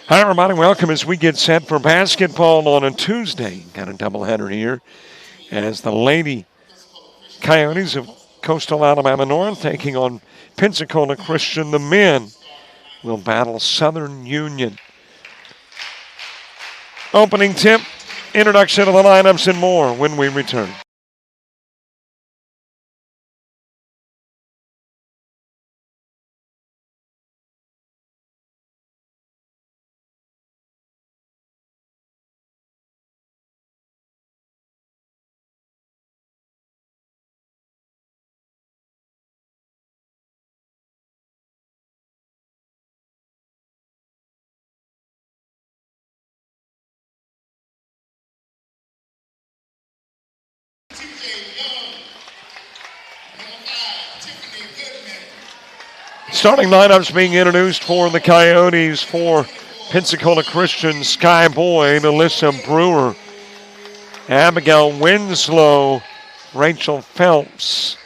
Hi, everybody. Welcome as we get set for basketball on a Tuesday. Got a doubleheader here as the Lady Coyotes of Coastal Alabama North taking on Pensacola Christian. The men will battle Southern Union. Opening tip, introduction of the lineups, and more when we return. Starting lineups being introduced for the Coyotes for Pensacola Christian: Sky Boyd, Alyssa Brewer, Abigail Winslow, Rachel Phelps.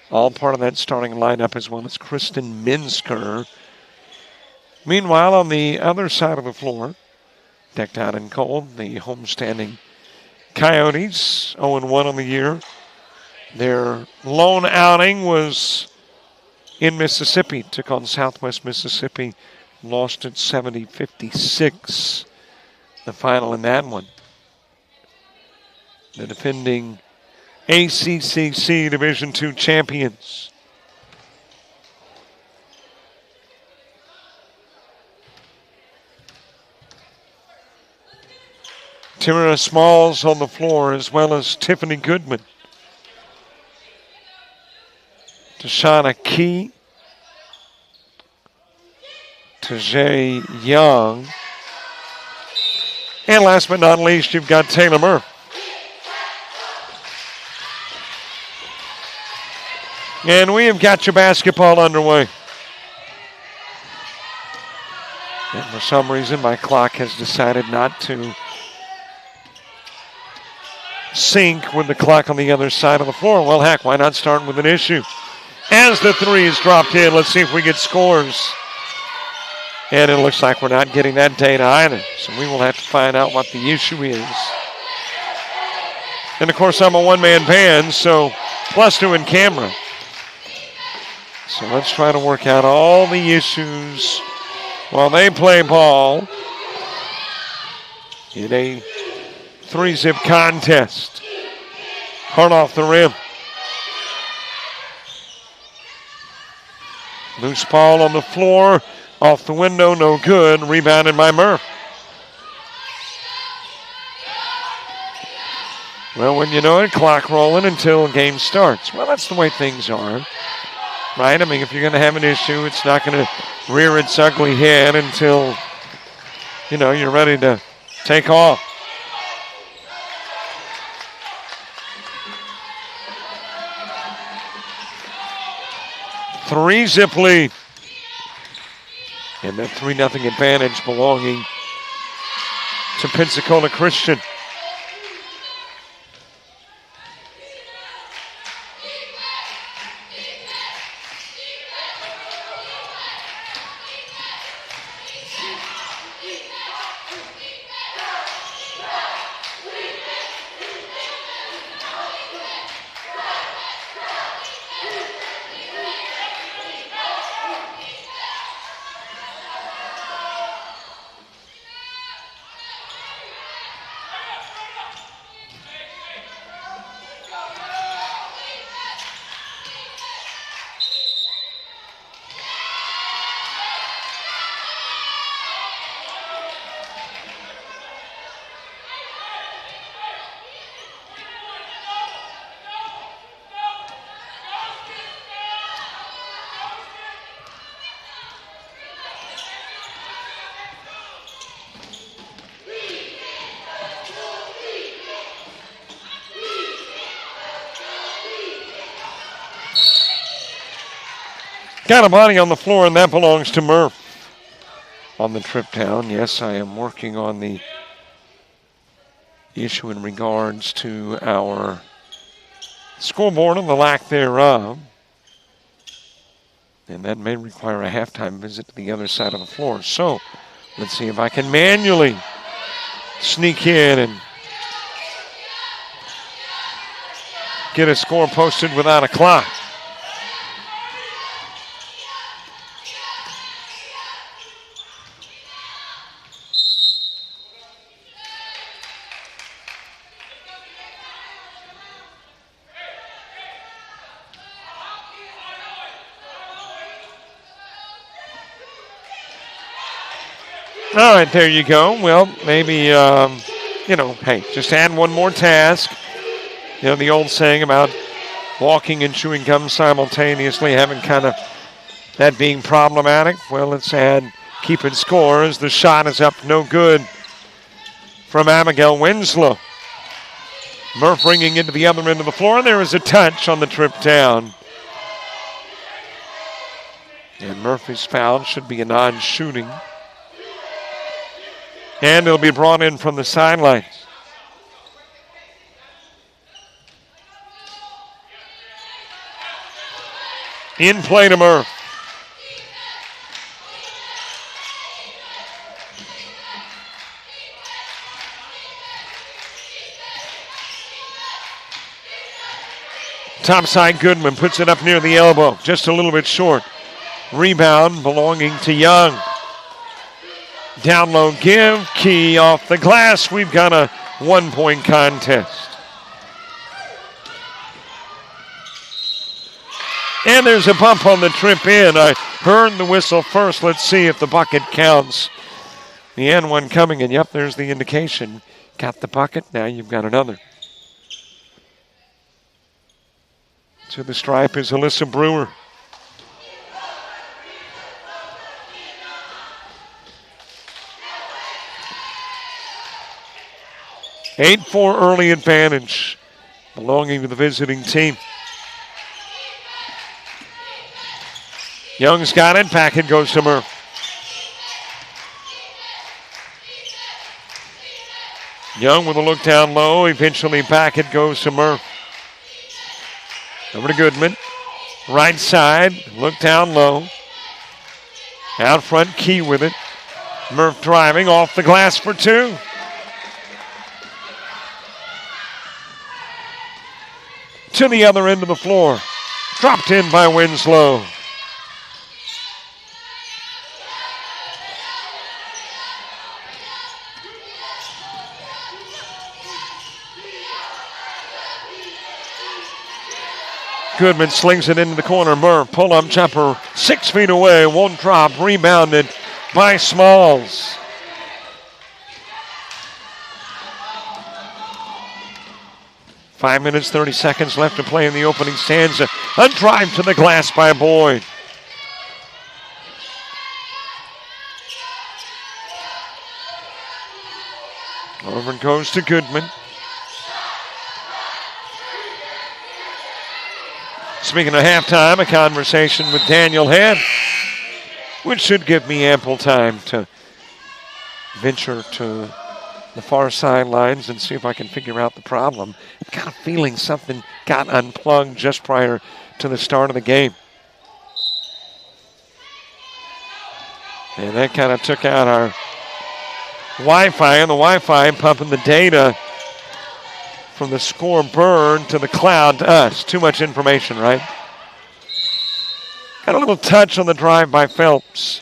All part of that starting lineup, as well as Kristen Minsker. Meanwhile, on the other side of the floor, decked out in gold, the homestanding Coyotes, 0-1 on the year. Their lone outing was in Mississippi, took on Southwest Mississippi, lost at 70-56, the final in that one. The defending ACCC Division II champions. Tamara Smalls on the floor, as well as Tiffany Goodman. Tashana Key. Tajay Young. And last but not least, you've got Taylor Murph. And we have got your basketball underway. And for some reason, my clock has decided not to sync with the clock on the other side of the floor. Well, heck, why not start with an issue? As the three is dropped in, let's see if we get scores. And it looks like we're not getting that data either. So we will have to find out what the issue is. And, of course, I'm a one-man band, so +2 in camera. So let's try to work out all the issues while they play ball in a 3-zip contest. Hard off the rim. Loose ball on the floor. Off the window, no good. Rebounded by Murph. Well, when you know it, clock rolling until game starts. Well, that's the way things are. Right? I mean, if you're going to have an issue, it's not going to rear its ugly head until, you're ready to take off. Three-zip lead. And that 3-0 advantage belonging to Pensacola Christian. Got a body on the floor, and that belongs to Murph. On the trip down, yes, I am working on the issue in regards to our scoreboard and the lack thereof. And that may require a halftime visit to the other side of the floor. So Let's see if I can manually sneak in and get a score posted without a clock. All right, there you go. Well, maybe, hey, just add one more task. You know, the old saying about walking and chewing gum simultaneously, having kind of that being problematic. Well, let's add keeping score as the shot is up no good from Abigail Winslow. Murph bringing into the other end of the floor. There is a touch on the trip down. And Murphy's foul should be a non-shooting. And it'll be brought in from the sidelines. In play to Murph. Topside Goodman puts it up near the elbow, just a little bit short. Rebound belonging to Young. Down low give, Key off the glass. We've got a 1-point contest. And there's a bump on the trip in. I heard the whistle first. Let's see if the bucket counts. The end one coming in. Yep, there's the indication. Got the bucket. Now you've got another. To the stripe is Alyssa Brewer. (8-4) early advantage belonging to the visiting team. Young's got it. Back it goes to Murph. Young with a look down low. Eventually back it goes to Murph. Over to Goodman. Right side. Look down low. Out front, Key with it. Murph driving off the glass for two. To the other end of the floor. Dropped in by Winslow. Goodman slings it into the corner. Murph, pull-up jumper, 6 feet away, won't drop. Rebounded by Smalls. Five minutes, 30 seconds left to play in the opening stanza. A drive to the glass by Boyd. Over it goes to Goodman. Speaking of halftime, a conversation with Daniel Head, which should give me ample time to venture to the far sidelines and see if I can figure out the problem. I've got a feeling something got unplugged just prior to the start of the game. And that kind of took out our Wi-Fi, and the Wi-Fi pumping the data from the score burn to the cloud to us. Too much information, right? Got a little touch on the drive by Phelps.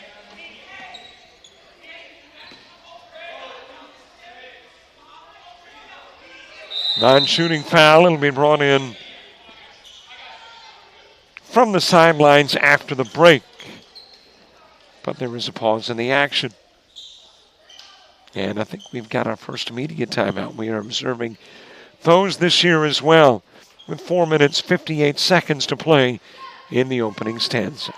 Non-shooting foul. It'll be brought in from the sidelines after the break. But there is a pause in the action. And I think we've got our first immediate timeout. We are observing those this year as well, with 4 minutes, 58 seconds to play in the opening stanza.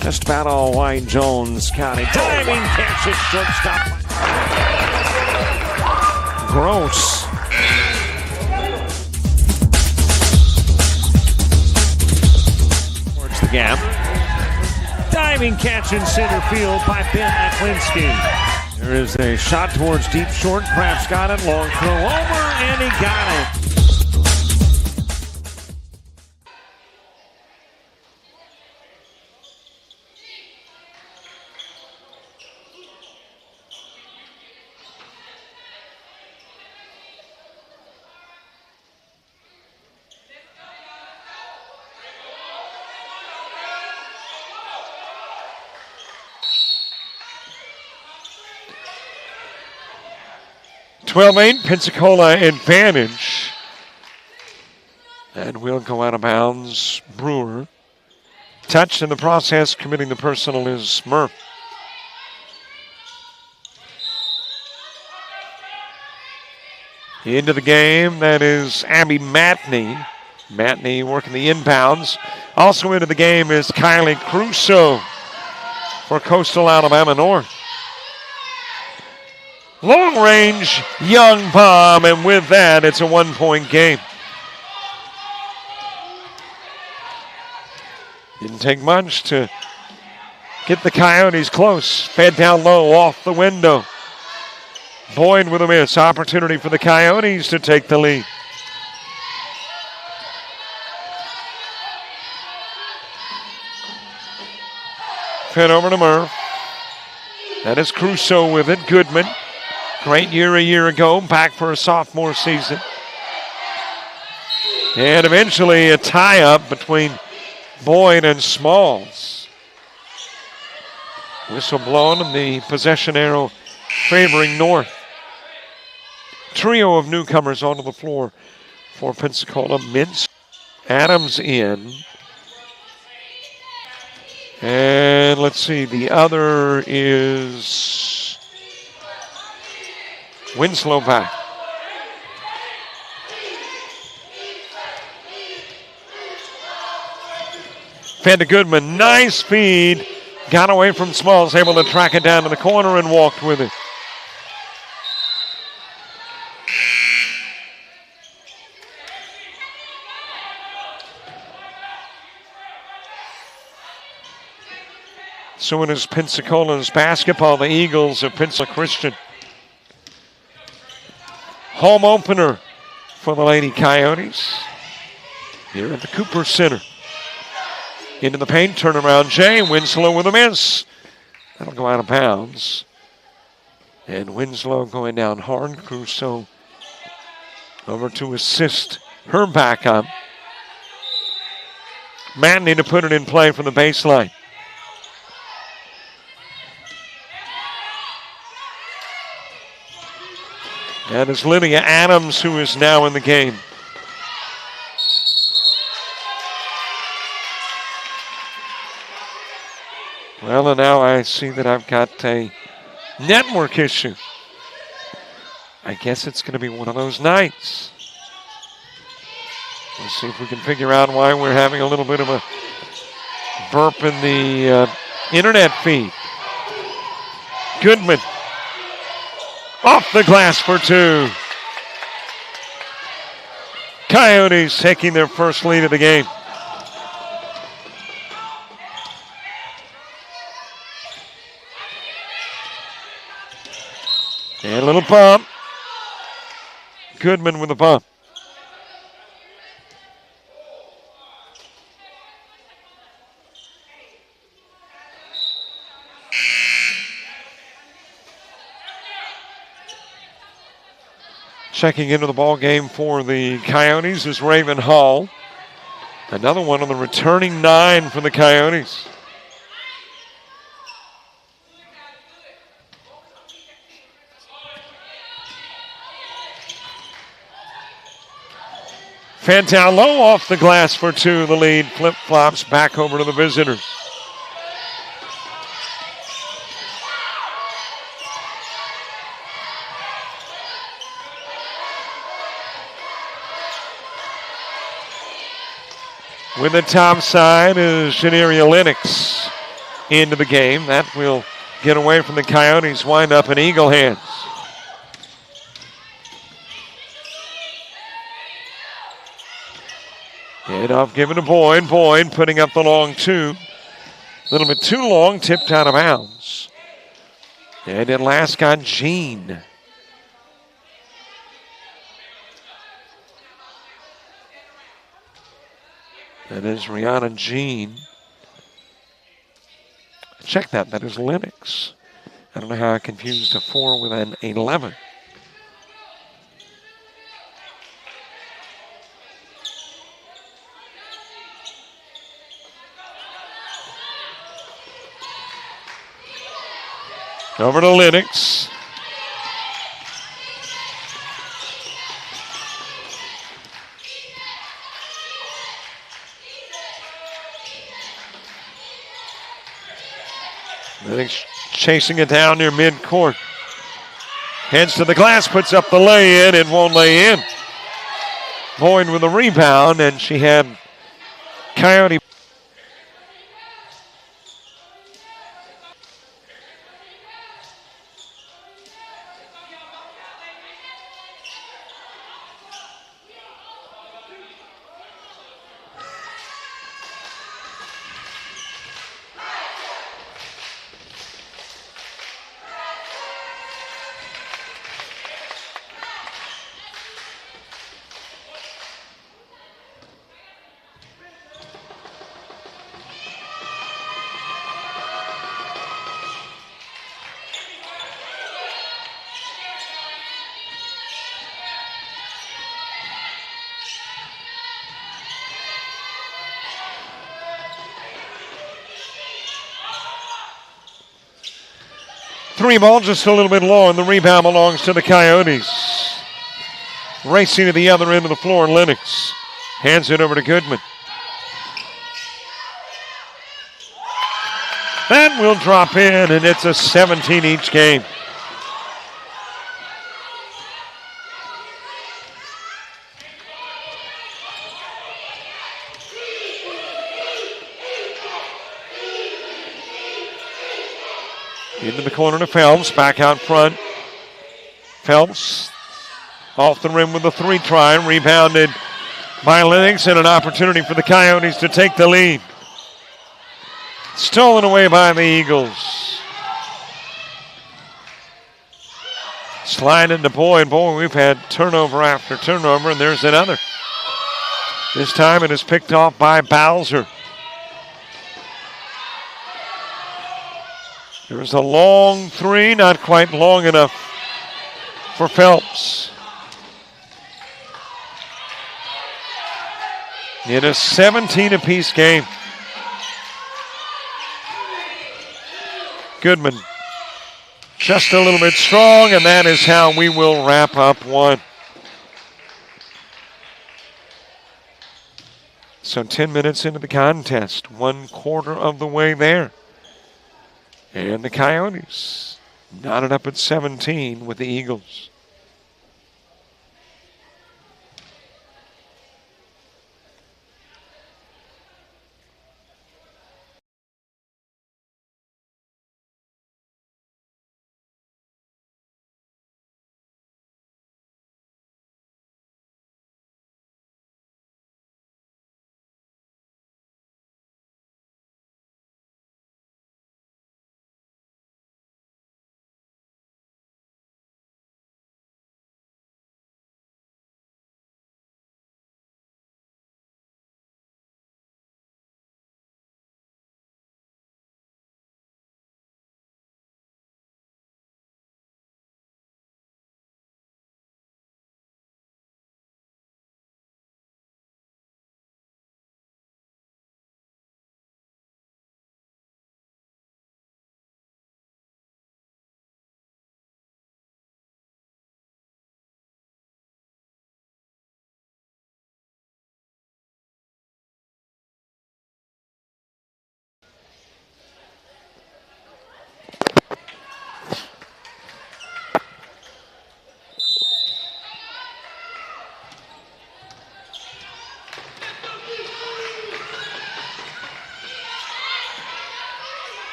Just about all White Jones County. Diving catch it, shortstop. Gross. Towards the gap. Diving catch in center field by Ben Aklinski. There is a shot towards deep short. Kraft's got it. Long throw over, and he got it. (12-8) Pensacola advantage. And we'll go out of bounds. Brewer. Touched in the process, committing the personal is Murph. Into the game, that is Abby Matney. Matney working the inbounds. Also into the game is Kylie Crusoe for Coastal Alabama North. Long range, young bomb, and with that, it's a 1-point game. Didn't take much to get the Coyotes close. Fed down low, off the window. Boyd with a miss. Opportunity for the Coyotes to take the lead. Fed over to Murph. That is Crusoe with it. Goodman. Great year a year ago, back for a sophomore season. And eventually a tie-up between Boyd and Smalls. Whistle blown and the possession arrow favoring North. Trio of newcomers onto the floor for Pensacola. Mintz, Adams in. And let's see, the other is Winslow back. Fed to Goodman. Nice feed. Got away from Smalls. Able to track it down to the corner and walked with it. So it is Pensacola's basketball. The Eagles of Pensacola Christian. Home opener for the Lady Coyotes here at the Cooper Center. Into the paint, turnaround Jay. Winslow with a miss. That'll go out of bounds. And Winslow going down hard. Crusoe over to assist her backup. Matney to put it in play from the baseline. That is Lydia Adams, who is now in the game. Well, and now I see that I've got a network issue. I guess it's going to be one of those nights. Let's see if we can figure out why we're having a little bit of a burp in the internet feed. Goodman. Off the glass for two. Coyotes taking their first lead of the game. And a little bump. Goodman with a bump. Checking into the ball game for the Coyotes is Raven Hall. Another one on the returning 9 for the Coyotes. Fed down low, off the glass for two. The lead flip-flops back over to the visitors. With the top side is Janeria Lennox into the game. That will get away from the Coyotes. Wind up in Eagle hands. Handoff given to Boyd. Boyd putting up the long two. A little bit too long, tipped out of bounds. And it last got Jean. That is Rihanna Jean. Check that. That is Lennox. I don't know how I confused a 4 with an 11. Over to Lennox. Lennox chasing it down near midcourt. Heads to the glass, puts up the lay-in. It won't lay in. Boyd with a rebound, and she had Coyote. Three ball just a little bit low, and the rebound belongs to the Coyotes. Racing to the other end of the floor, Lennox hands it over to Goodman. That will drop in, and it's a 17 each game. Into the corner to Phelps, back out front. Phelps off the rim with a 3 try, rebounded by Lennox, and an opportunity for the Coyotes to take the lead. Stolen away by the Eagles. Slide into Boyd. Boy, we've had turnover after turnover, and there's another. This time it is picked off by Bowser. There was a long 3, not quite long enough for Phelps. In a 17 apiece game. Goodman just a little bit strong, and that is how we will wrap up one. So 10 minutes into the contest, 1/4 of the way there. And the Coyotes knotted up at 17 with the Eagles.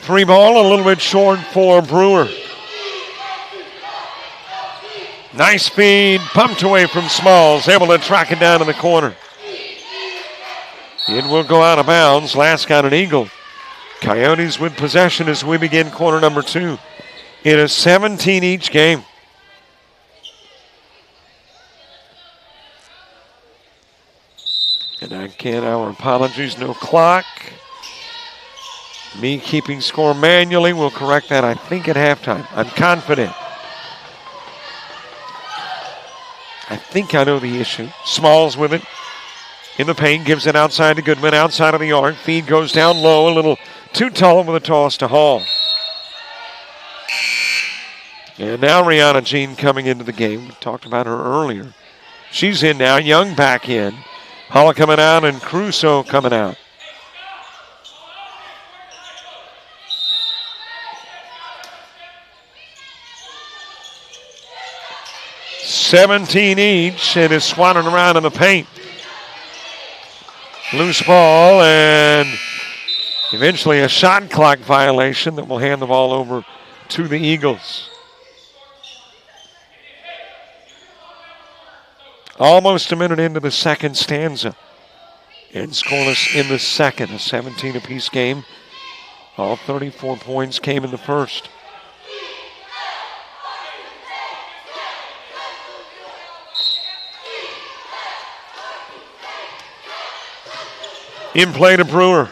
Three ball, a little bit short for Brewer. Nice feed, pumped away from Smalls, able to track it down in the corner. It will go out of bounds. Last got an eagle. Coyotes with possession as we begin quarter number 2. It is 17 each game. And again, our apologies, no clock. Me keeping score manually. We'll correct that, I think, at halftime. I'm confident. I think I know the issue. Smalls with it. In the paint, gives it outside to Goodman, outside of the arc. Feed goes down low, a little too tall with a toss to Hall. And now Rihanna Jean coming into the game. We talked about her earlier. She's in now. Young back in. Hall coming out and Crusoe coming out. $17 each, and is swatting around in the paint. Loose ball, and eventually a shot clock violation that will hand the ball over to the Eagles. Almost a minute into the second stanza. And scoreless in the second, a 17 apiece game. All 34 points came in the first. In play to Brewer.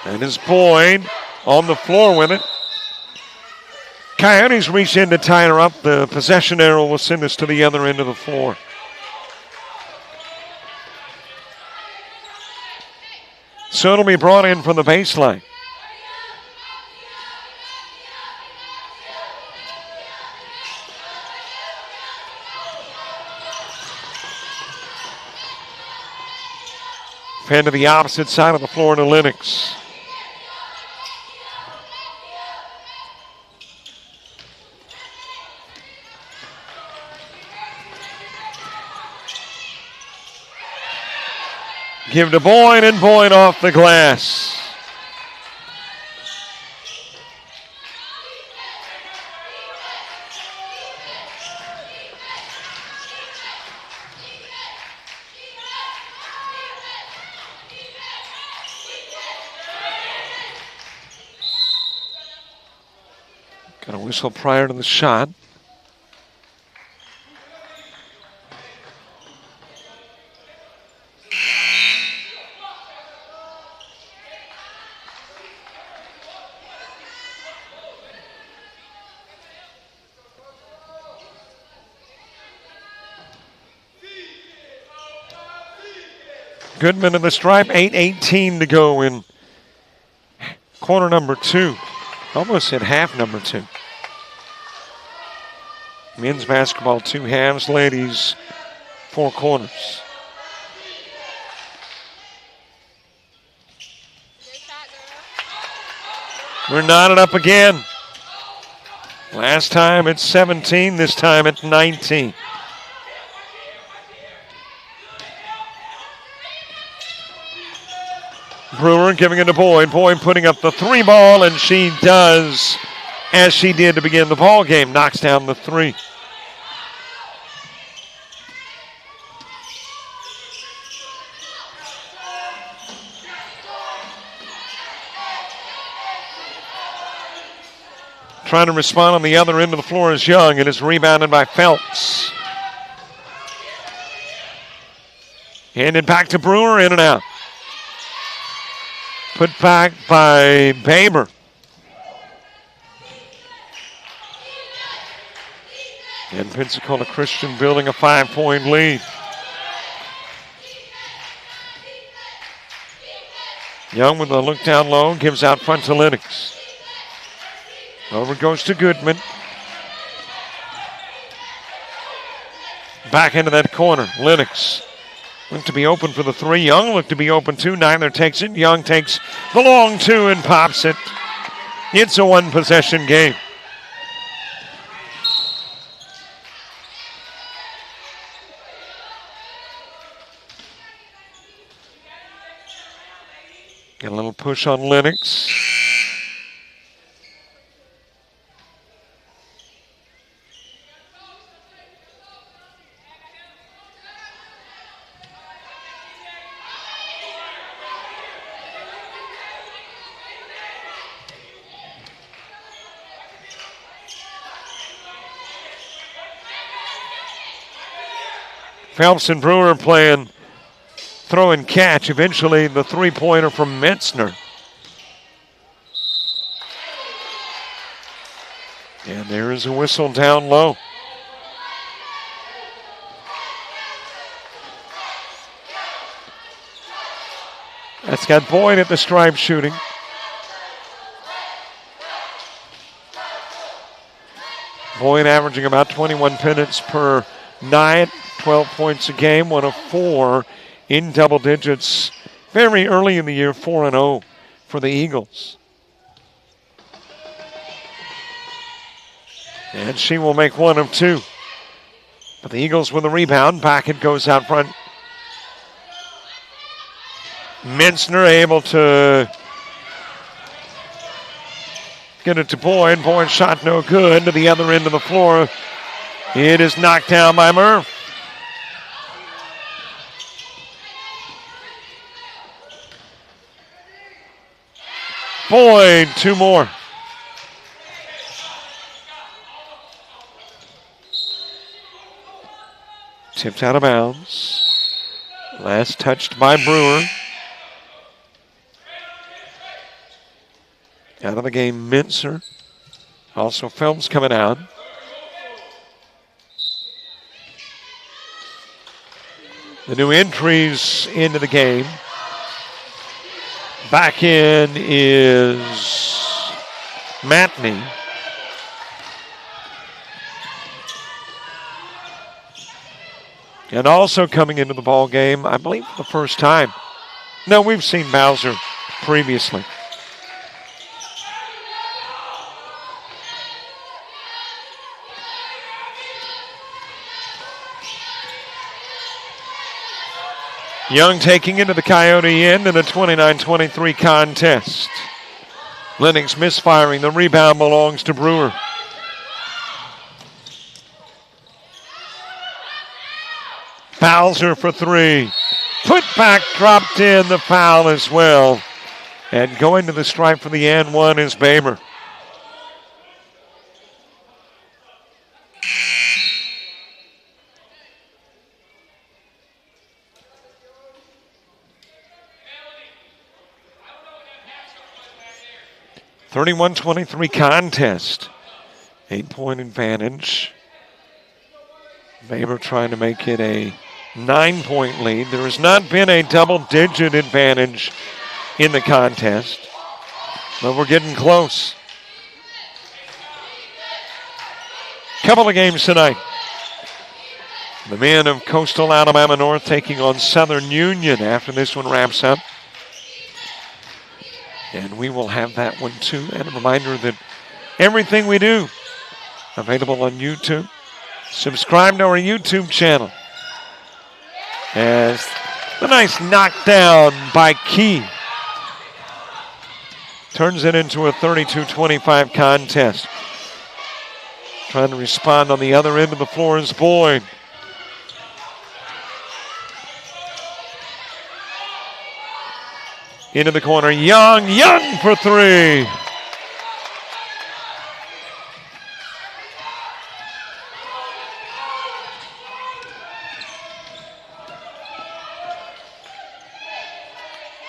And his Boyd on the floor with it. Coyotes reach in to tie her up. The possession arrow will send us to the other end of the floor. So it'll be brought in from the baseline. Fan to the opposite side of the floor to Lennox. Give to Boyd, and Boyd off the glass. Got a whistle prior to the shot. Goodman in the stripe, 8:18 to go in quarter number 2. Almost at half number 2. Men's basketball 2 halves, ladies 4 quarters. We're knotted up again. Last time it's 17, this time it's 19. Brewer giving it to Boyd. Boyd putting up the 3 ball, and she does as she did to begin the ball game. Knocks down the 3. Trying to respond on the other end of the floor is Young, and is rebounded by Phelps. Handed back to Brewer, in and out. Put back by Baber. And Pensacola Christian building a 5-point lead. Young with a look down low, gives out front to Lennox. Over goes to Goodman. Back into that corner, Lennox. Looked to be open for the 3. Young looked to be open too. Neither takes it. Young takes the long 2 and pops it. It's a 1-possession game. Got a little push on Lennox. Phelps and Brewer playing throw and catch. Eventually the three-pointer from Mentzner. And there is a whistle down low. That's got Boyd at the stripe shooting. Boyd averaging about 21 minutes per night, 12 points a game, 1 of 4 in double digits. Very early in the year, 4-0 for the Eagles. And she will make 1 of 2. But the Eagles with a rebound. Backett goes out front. Mentzner able to get it to Boyd. Boyd shot no good to the other end of the floor. It is knocked down by Murph. Boyd, 2 more. Tipped out of bounds. Last touched by Brewer. Out of the game, Mentzner. Also Phelps coming out. The new entries into the game. Back in is Matney. And also coming into the ball game, I believe for the first time. No, we've seen Bowser previously. Young taking into the Coyote end in a 29-23 contest. Lennox misfiring. The rebound belongs to Brewer. Bowser for 3. Put back, dropped in, the foul as well. And going to the stripe for the and one is Baber. (31-23) contest. 8-point advantage. Baber trying to make it a 9-point lead. There has not been a double-digit advantage in the contest, but we're getting close. Couple of games tonight. The men of Coastal Alabama North taking on Southern Union after this one wraps up. And we will have that one too. And a reminder that everything we do available on YouTube. Subscribe to our YouTube channel. As the nice knockdown by Key turns it into a 32-25 contest. Trying to respond on the other end of the floor is Boyd. Into the corner, Young for 3.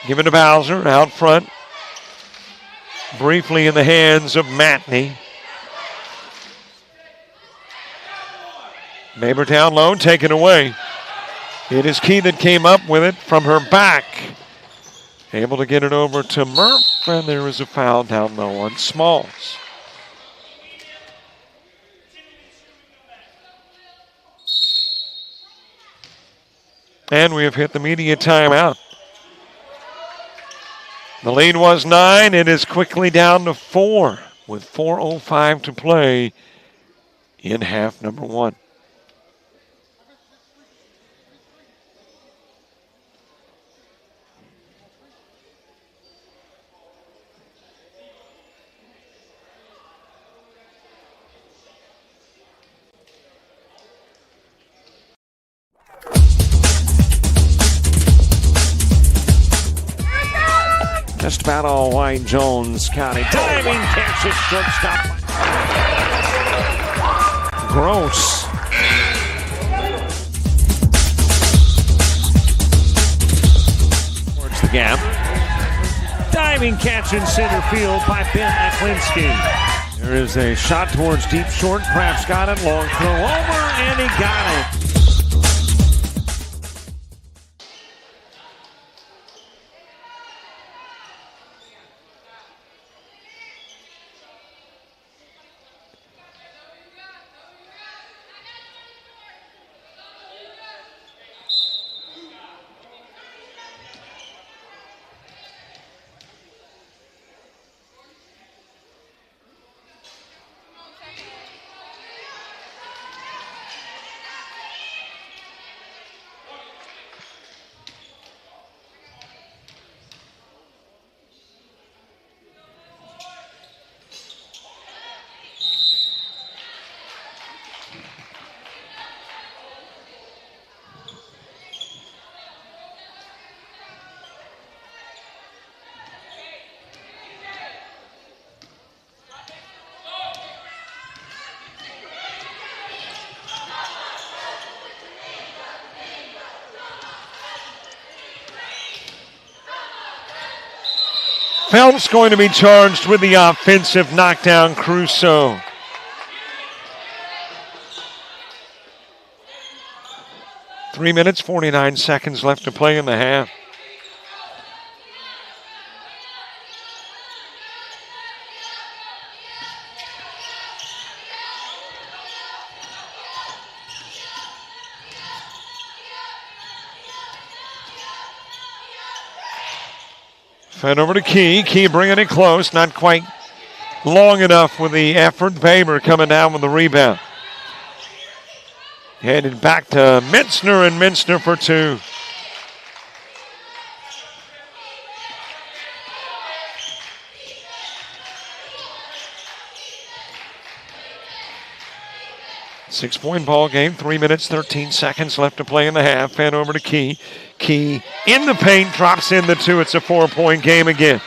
Give it to Bowser out front. Briefly in the hands of Matney. Baber down low, taken away. It is Key that came up with it from her back. Able to get it over to Murph, and there is a foul down low on Smalls. And we have hit the media timeout. The lead was 9. It is quickly down to 4 with 4:05 to play in half number 1. Just about all white. Jones County diving catches shortstop. Gross. gap. Diving catch in center field by Ben Aklinski. There is a shot towards deep short. Kraft's got it. Long throw over, and he got it. Phelps going to be charged with the offensive knockdown, Crusoe. Three minutes, 49 seconds left to play in the half. Fed over to Key. Key bringing it close. Not quite long enough with the effort. Baber coming down with the rebound. Headed back to Mintzner, and Mintzner for two. Six-point ball game. 3 minutes, 13 seconds left to play in the half. Fed over to Key. Key in the paint, drops in the two. It's a 4-point game again.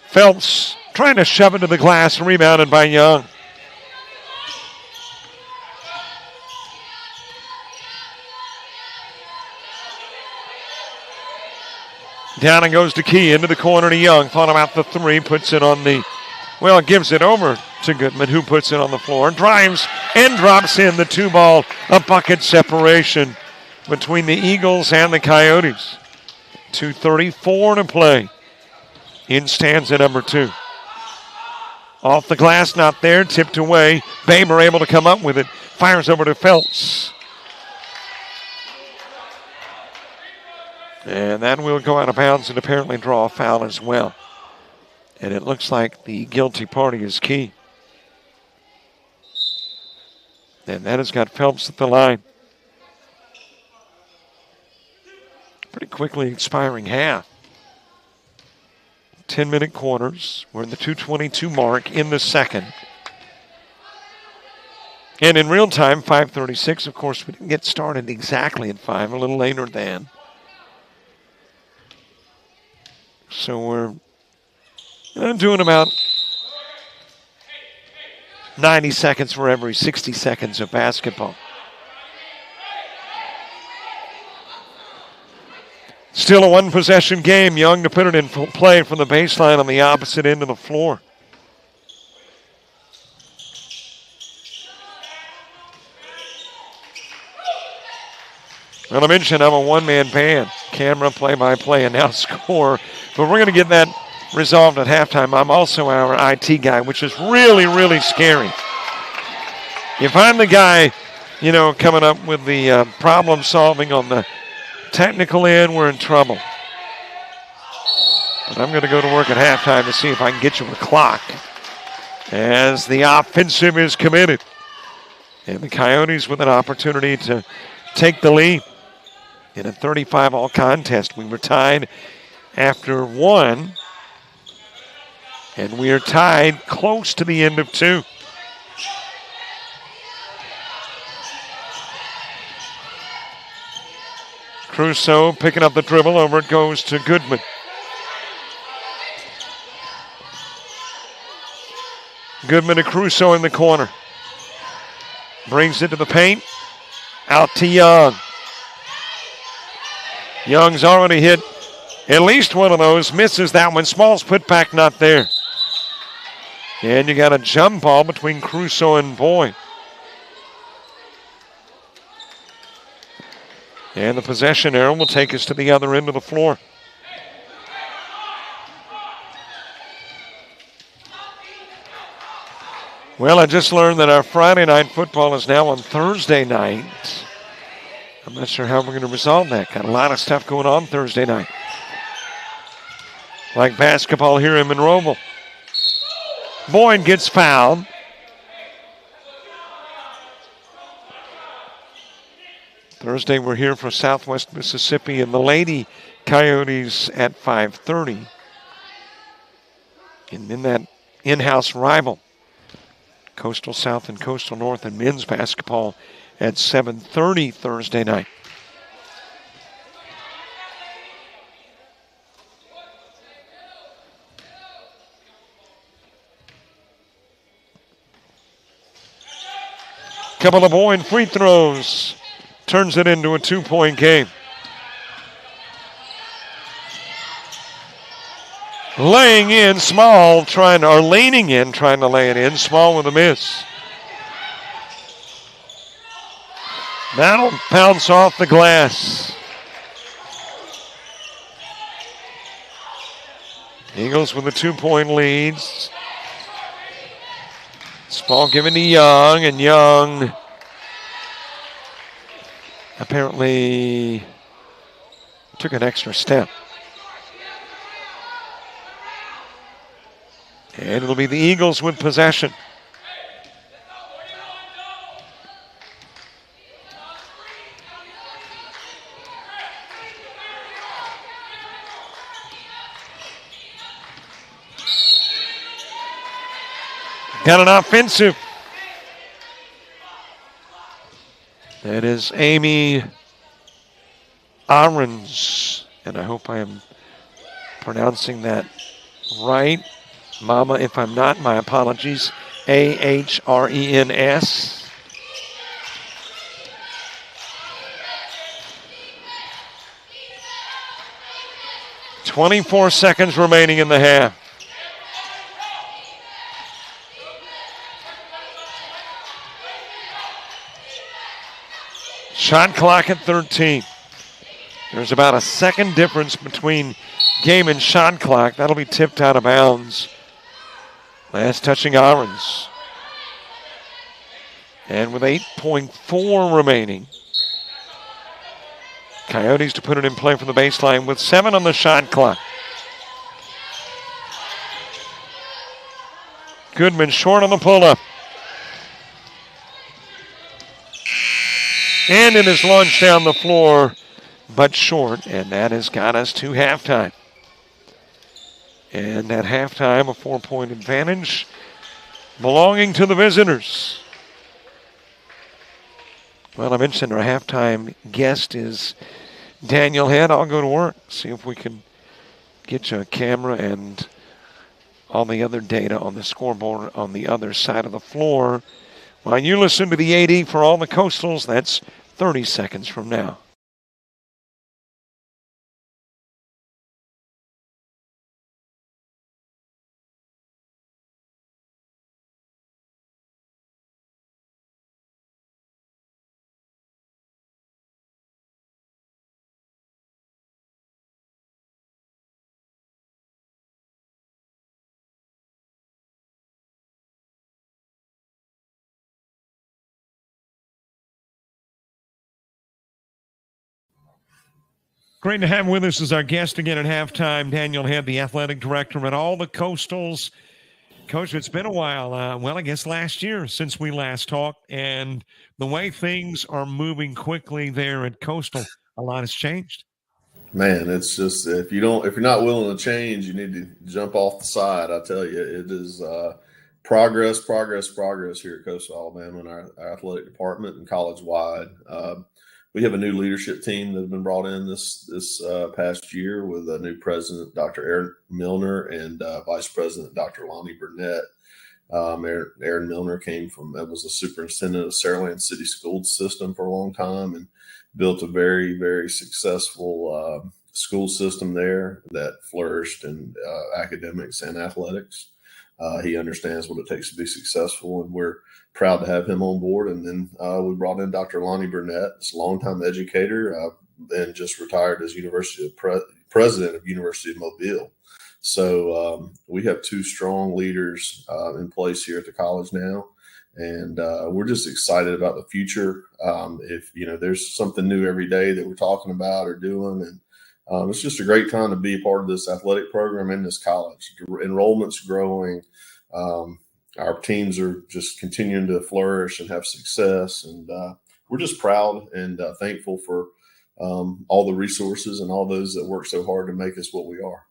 Phelps trying to shove it to the glass, rebounded by Young. Down and goes to Key, into the corner to Young. Thought about the three, puts it on the, well, gives it over to Goodman, who puts it on the floor. Drives and drops in the two ball. A bucket separation between the Eagles and the Coyotes. 2:34 to play in stanza number two. Off the glass, not there, tipped away. Baber able to come up with it. Fires over to Phelps. And that will go out of bounds and apparently draw a foul as well. And it looks like the guilty party is Key. And that has got Phelps at the line. Pretty quickly expiring half. 10-minute quarters. We're in the 2:22 mark in the second. And in real time, 5:36. Of course, we didn't get started exactly at 5, a little later than. So we're doing about 90 seconds for every 60 seconds of basketball. Still a one-possession game. Young to put it in play from the baseline on the opposite end of the floor. Well, I mentioned I'm a one-man band. Camera, play-by-play, and now score. But we're going to get that resolved at halftime. I'm also our IT guy, which is really, really scary. If I'm the guy, coming up with the problem solving on the technical end, we're in trouble. But I'm going to go to work at halftime to see if I can get you a clock as the offensive is committed. And the Coyotes with an opportunity to take the lead in a 35-all contest. We were tied after one, and we are tied close to the end of two. Crusoe picking up the dribble. Over it goes to Goodman. Goodman to Crusoe in the corner. Brings it to the paint. Out to Young. Young's already hit at least one of those. Misses that one. Small's put back not there. And you got a jump ball between Crusoe and Boyd. And the possession arrow will take us to the other end of the floor. Well, I just learned that our Friday night football is now on Thursday night. I'm not sure how we're going to resolve that. Got a lot of stuff going on Thursday night. Like basketball here in Monroeville. Boyd gets fouled. Thursday we're here for Southwest Mississippi and the Lady Coyotes at 5:30. And then that in-house rival, Coastal South and Coastal North and men's basketball at 7:30 Thursday night. Couple of Boyd free throws. Turns it into a 2-point game. Laying in, Small leaning in, trying to lay it in. Small with a miss. That'll bounce off the glass. Eagles with a 2-point lead. Small given to Young, and Young apparently took an extra step. And it'll be the Eagles with possession. Got an offensive. That is Amy Ahrens, and I hope I am pronouncing that right. Mama, if I'm not, my apologies. Ahrens. .24 seconds remaining in the half. Shot clock at 13. There's about a second difference between game and shot clock. That'll be tipped out of bounds. Last touching Ahrens. And with 8.4 remaining, Coyotes to put it in play from the baseline with 7 on the shot clock. Goodman short on the pull-up. And it is launched down the floor, but short, and that has got us to halftime. And at halftime, a 4-point advantage belonging to the visitors. Well, I mentioned our halftime guest is Daniel Head. I'll go to work, see if we can get you a camera and all the other data on the scoreboard on the other side of the floor. While you listen to the AD for all the Coastals, that's 30 seconds from now. Great to have with us as our guest again at halftime, Daniel Head, the athletic director at all the Coastals. Coach, it's been a while. Well, I guess last year since we last talked, and the way things are moving quickly there at Coastal, a lot has changed. Man, it's just if you're not willing to change, you need to jump off the side. I tell you, it is progress here at Coastal Alabama in our athletic department and college wide. We have a new leadership team that has been brought in this past year with a new president, Dr. Aaron Milner, and vice president, Dr. Lonnie Burnett. Aaron Milner was the superintendent of Saraland City School System for a long time and built a very, very successful school system there that flourished in academics and athletics. He understands what it takes to be successful, and we're proud to have him on board. And then we brought in Dr. Lonnie Burnett, a longtime educator, and just retired as president of University of Mobile. So we have two strong leaders in place here at the college now, and we're just excited about the future. If there's something new every day that we're talking about or doing, and it's just a great time to be a part of this athletic program in this college. Enrollment's growing. Our teams are just continuing to flourish and have success, and we're just proud and thankful for all the resources and all those that work so hard to make us what we are.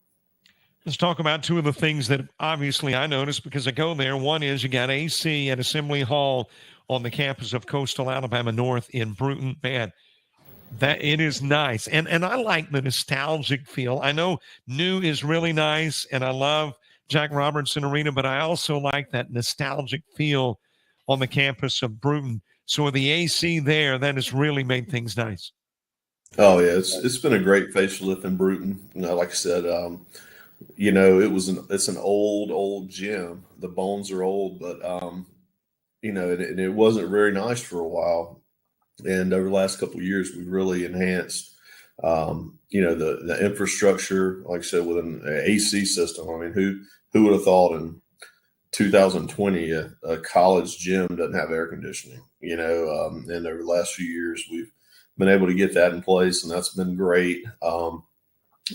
Let's talk about two of the things that obviously I noticed because I go there. One is you got AC at Assembly Hall on the campus of Coastal Alabama North in Bruton. Man, that it is nice. And I like the nostalgic feel. I know new is really nice, and I love Jack Robertson Arena, but I also like that nostalgic feel on the campus of Bruton. So with the AC there, that has really made things nice. Oh, yeah. It's been a great facelift in Bruton. Like I said, it's an old gym. The bones are old, but it wasn't very nice for a while. And over the last couple of years, we've really enhanced, the infrastructure. Like I said, with an AC system. I mean, who would have thought in 2020 a college gym doesn't have air conditioning? And over the last few years, we've been able to get that in place, and that's been great.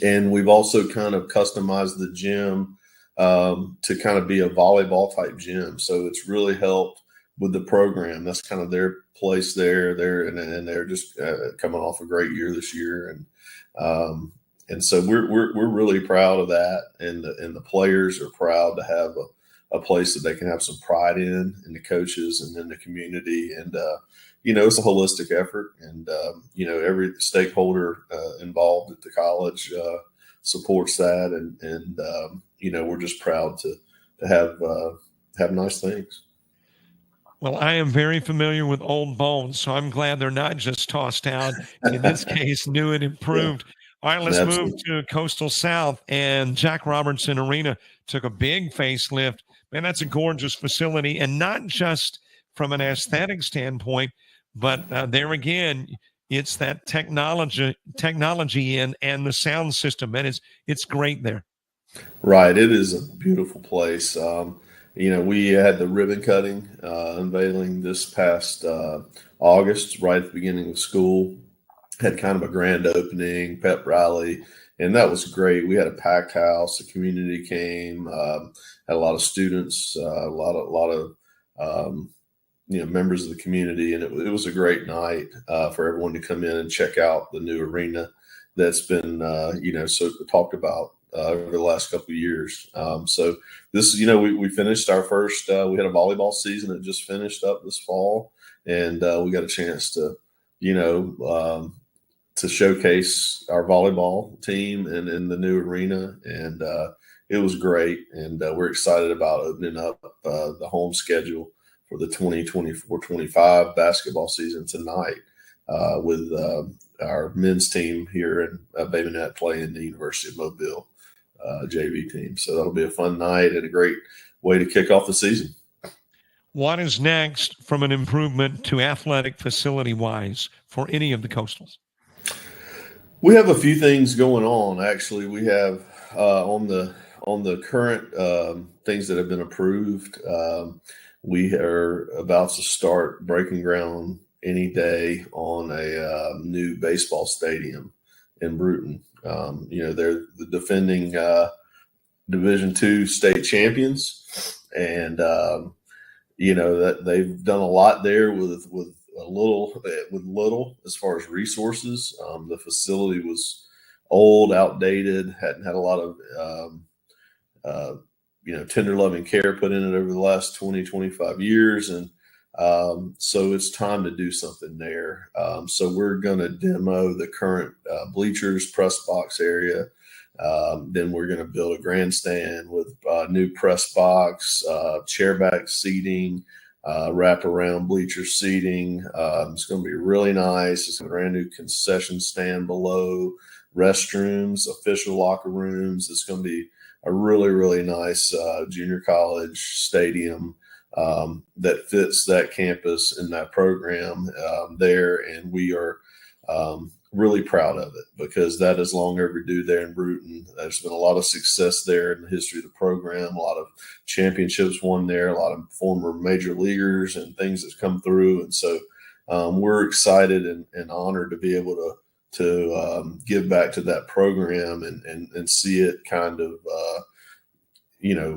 And we've also kind of customized the gym to kind of be a volleyball type gym. So it's really helped with the program. That's kind of their place there. And they're just coming off a great year this year. And so we're really proud of that. And the players are proud to have a place that they can have some pride in the coaches and in the community. And, it's a holistic effort, and, every stakeholder involved at the college supports that. And we're just proud to have nice things. Well, I am very familiar with old bones, so I'm glad they're not just tossed out. In this case, new and improved. Yeah. All right, let's move to Coastal South, and Jack Robertson Arena took a big facelift. Man, that's a gorgeous facility, and not just from an aesthetic standpoint, but there again, it's that technology and the sound system, and it's great there. Right, it is a beautiful place. We had the ribbon cutting unveiling this past August, right at the beginning of school. Had kind of a grand opening, pep rally, and that was great. We had a packed house. The community came, had a lot of students, a lot of members of the community, and it was a great night for everyone to come in and check out the new arena that's been so talked about over the last couple of years. So this is, we finished our first, we had a volleyball season that just finished up this fall, and we got a chance to, to showcase our volleyball team and in the new arena. And it was great. And we're excited about opening up the home schedule for the 2024-25 basketball season tonight with our men's team here in Bay Minette playing the University of Mobile JV team. So that'll be a fun night and a great way to kick off the season. What is next from an improvement to athletic facility-wise for any of the Coastals? We have a few things going on. Actually, we have on the current things that have been approved. We are about to start breaking ground any day on a new baseball stadium in Bruton. They're the defending Division II state champions, and that they've done a lot there with little as far as resources. The facility was old, outdated, hadn't had a lot of tender loving care put in it over the last 20-25 years, and so it's time to do something there. So we're going to demo the current bleachers, press box area, Then we're going to build a grandstand with new press box, chairback seating, wraparound bleacher seating. It's going to be really nice. It's a brand new concession stand below, restrooms, official locker rooms. It's going to be a really, really nice junior college stadium that fits that campus and that program there. And we are really proud of it because that is long overdue there in Bruton. There's been a lot of success there in the history of the program, a lot of championships won there, a lot of former major leaguers and things that's come through. And so we're excited and honored to be able to give back to that program and see it kind of,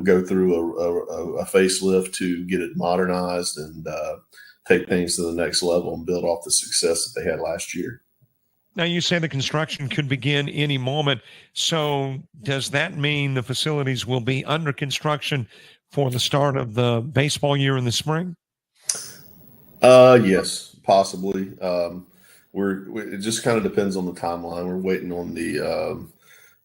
go through a facelift to get it modernized and take things to the next level and build off the success that they had last year. Now, you say the construction could begin any moment. So does that mean the facilities will be under construction for the start of the baseball year in the spring? Yes, possibly. It just kind of depends on the timeline. We're waiting on the,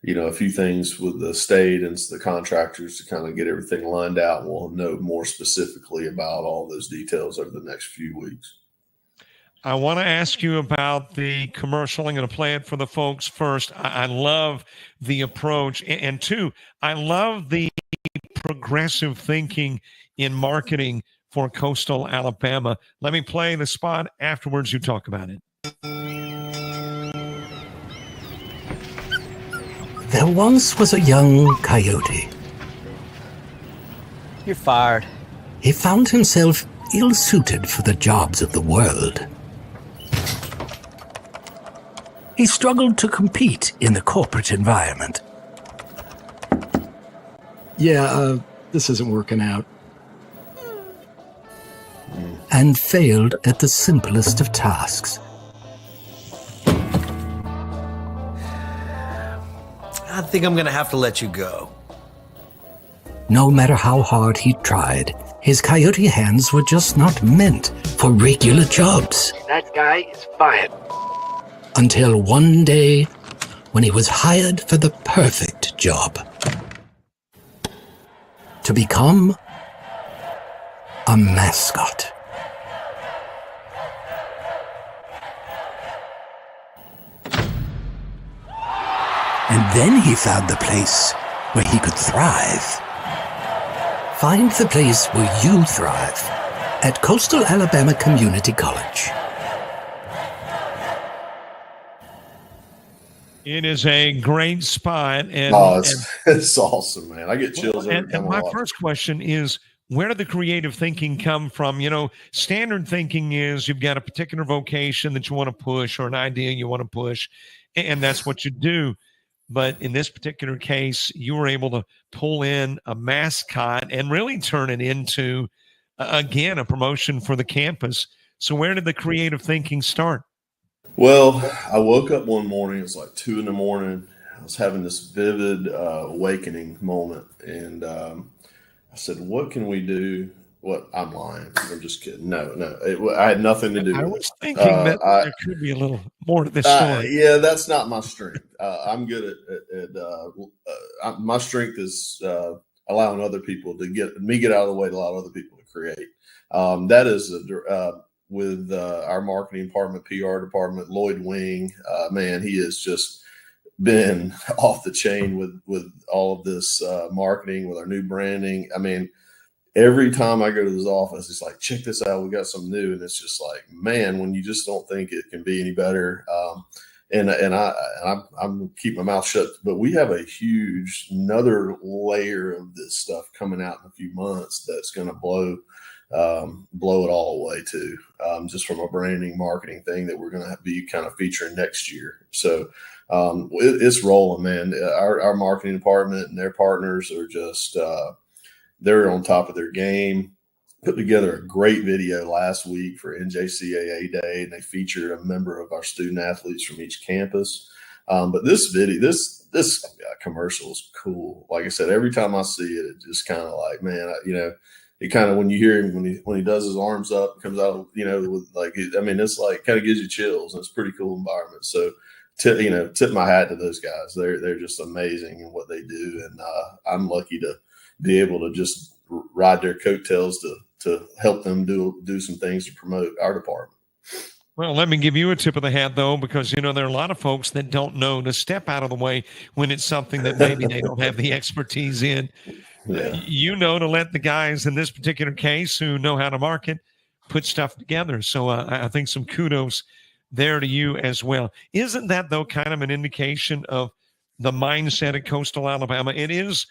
a few things with the state and the contractors to kind of get everything lined out. We'll know more specifically about all those details over the next few weeks. I want to ask you about the commercial. I'm going to play it for the folks first. I love the approach. And two, I love the progressive thinking in marketing for Coastal Alabama. Let me play the spot. Afterwards, you talk about it. There once was a young coyote. You're fired. He found himself ill-suited for the jobs of the world. He struggled to compete in the corporate environment. Yeah, this isn't working out. And failed at the simplest of tasks. I think I'm gonna have to let you go. No matter how hard he tried, his coyote hands were just not meant for regular jobs. That guy is fired. Until one day, when he was hired for the perfect job. To become a mascot. And then he found the place where he could thrive. Find the place where you thrive at Coastal Alabama Community College. It is a great spot. And, it's awesome, man. I get chills every time and my first question is, where did the creative thinking come from? Standard thinking is you've got a particular vocation that you want to push or an idea you want to push, and that's what you do. But in this particular case, you were able to pull in a mascot and really turn it into, again, a promotion for the campus. So where did the creative thinking start? Well, I woke up one morning, it was like 2 a.m. I was having this vivid awakening moment. And I said, what can we do? What? I'm lying. I'm just kidding. No. I had nothing to do with it. I was thinking that there could be a little more to this story. Yeah, that's not my strength. I'm good at my strength is allowing other people to get out of the way to allow other people to create. That is with our marketing department, PR department, Lloyd Wing. Man, he has just been off the chain with all of this marketing, with our new branding. I mean, every time I go to his office, it's like, check this out. We got something new. And it's just like, man, when you just don't think it can be any better. And I'm keeping my mouth shut, but we have another layer of this stuff coming out in a few months that's going to blow it all away too. Just from a branding marketing thing that we're going to be kind of featuring next year. So it's rolling, man. Our marketing department and their partners are just, they're on top of their game. Put together a great video last week for NJCAA Day, and they featured a member of our student athletes from each campus. But this video, this commercial is cool. Like I said, every time I see it, it just kind of like, man, it kind of, when you hear him, when he does his arms up, comes out, with like, it's like kind of gives you chills, and it's a pretty cool environment. So tip my hat to those guys. They're just amazing in what they do, and I'm lucky to be able to just ride their coattails to help them do some things to promote our department. Well, let me give you a tip of the hat, though, because, there are a lot of folks that don't know to step out of the way when it's something that maybe they don't have the expertise in. Yeah. To let the guys in this particular case who know how to market put stuff together. So I think some kudos there to you as well. Isn't that, though, kind of an indication of the mindset at Coastal Alabama? It is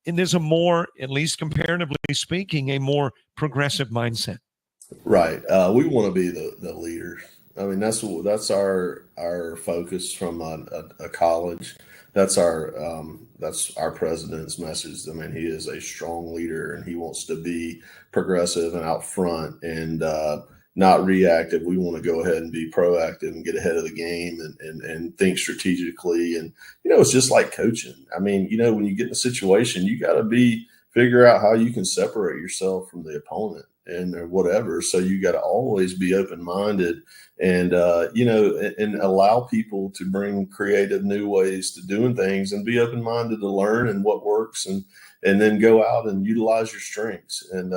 a more, at least comparatively speaking, a more progressive mindset. Right. We want to be the leaders. I mean, that's our focus from a college. That's our president's message. I mean, he is a strong leader, and he wants to be progressive and out front and not reactive. We want to go ahead and be proactive and get ahead of the game and think strategically. And, it's just like coaching. I mean, when you get in a situation, you got to figure out how you can separate yourself from the opponent and whatever. So you got to always be open-minded and, and allow people to bring creative new ways to doing things and be open-minded to learn and what works and then go out and utilize your strengths. And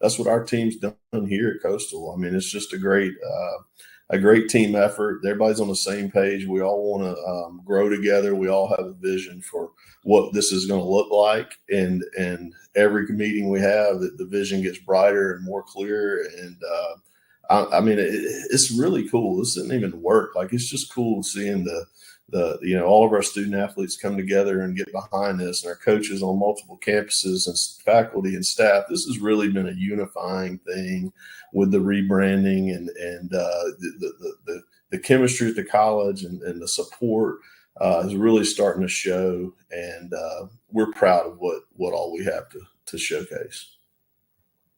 that's what our team's done here at Coastal. I mean, it's just a great team effort. Everybody's on the same page. We all want to grow together. We all have a vision for what this is going to look like. And every meeting we have, the vision gets brighter and more clear. And I mean, it's really cool. This didn't even work. Like, it's just cool seeing all of our student athletes come together and get behind this, and our coaches on multiple campuses and faculty and staff. This has really been a unifying thing with the rebranding and the chemistry at the college and the support is really starting to show. And we're proud of what all we have to showcase.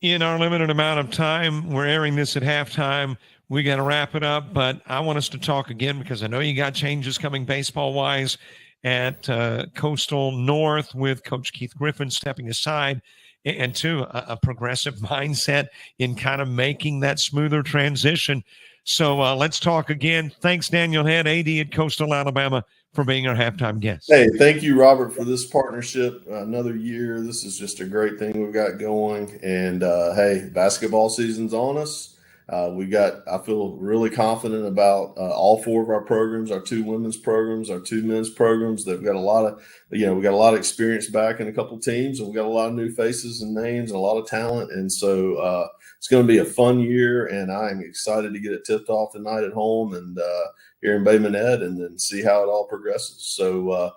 In our limited amount of time, we're airing this at halftime. We got to wrap it up, but I want us to talk again because I know you got changes coming baseball-wise at Coastal North with Coach Keith Griffin stepping aside, and two, a progressive mindset in kind of making that smoother transition. So let's talk again. Thanks, Daniel Head, AD at Coastal Alabama, for being our halftime guest. Hey, thank you, Robert, for this partnership. Another year. This is just a great thing we've got going. And, hey, basketball season's on us. I feel really confident about all four of our programs, our two women's programs, our two men's programs. They've got a lot of, we got a lot of experience back in a couple teams, and we got a lot of new faces and names and a lot of talent. And so it's going to be a fun year, and I'm excited to get it tipped off tonight at home and here in Bay Minette, and then see how it all progresses. So,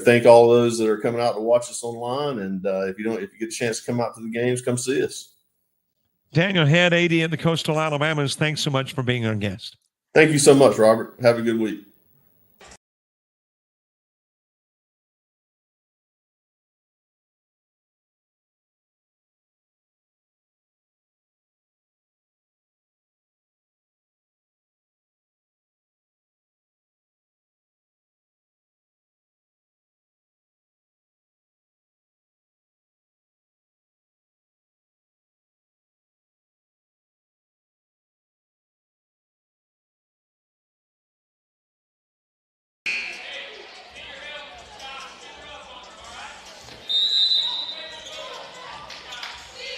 thank all those that are coming out to watch us online. And if you get a chance to come out to the games, come see us. Daniel Head, AD at the Coastal Alabamas, thanks so much for being our guest. Thank you so much, Robert. Have a good week.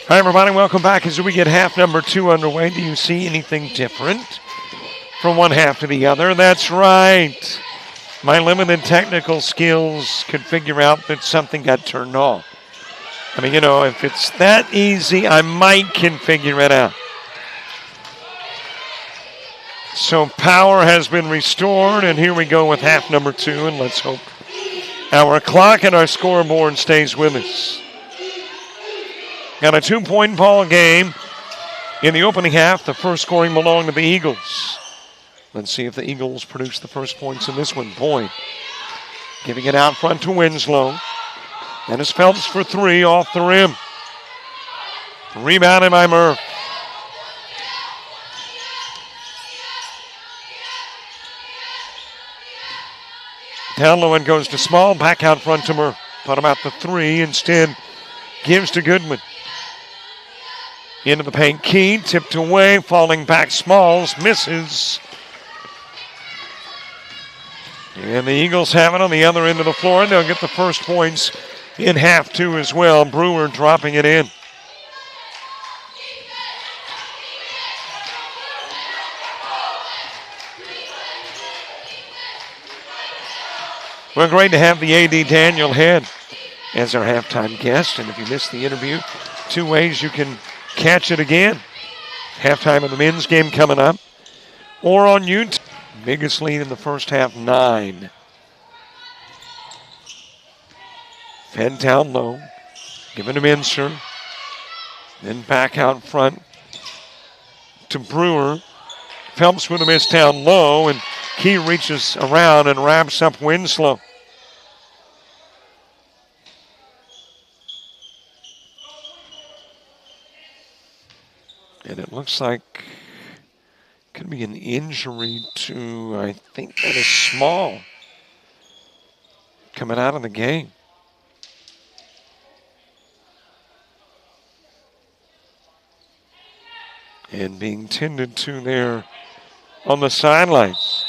Hi, everybody. Welcome back. As we get half number 2 underway, do you see anything different from one half to the other? That's right. My limited technical skills could figure out that something got turned off. I mean, if it's that easy, I might can figure it out. So power has been restored, and here we go with half number 2, and let's hope our clock and our scoreboard stays with us. Got a 2-point ball game in the opening half. The first scoring belonged to the Eagles. Let's see if the Eagles produce the first points in this one. Boyd giving it out front to Winslow. And it's Phelps for 3 off the rim. Rebounded by Murph. Down low and goes to Small. Back out front to Murph. Thought about the 3. Instead, gives to Goodman. Into the paint, Key, tipped away, falling back, Smalls, misses. And the Eagles have it on the other end of the floor, and they'll get the first points in half two as well. Brewer dropping it in. Well, great to have the AD Daniel Head as our halftime guest. And if you missed the interview, 2 ways you can catch it again. Halftime of the men's game coming up, or on YouTube. Biggest lead in the first half, 9. Fed down low, given to Mincer. Then back out front to Brewer. Phelps with a miss down low, and Key reaches around and wraps up Winslow. And it looks like could be an injury to, I think that is Small, coming out of the game. And being tended to there on the sidelines.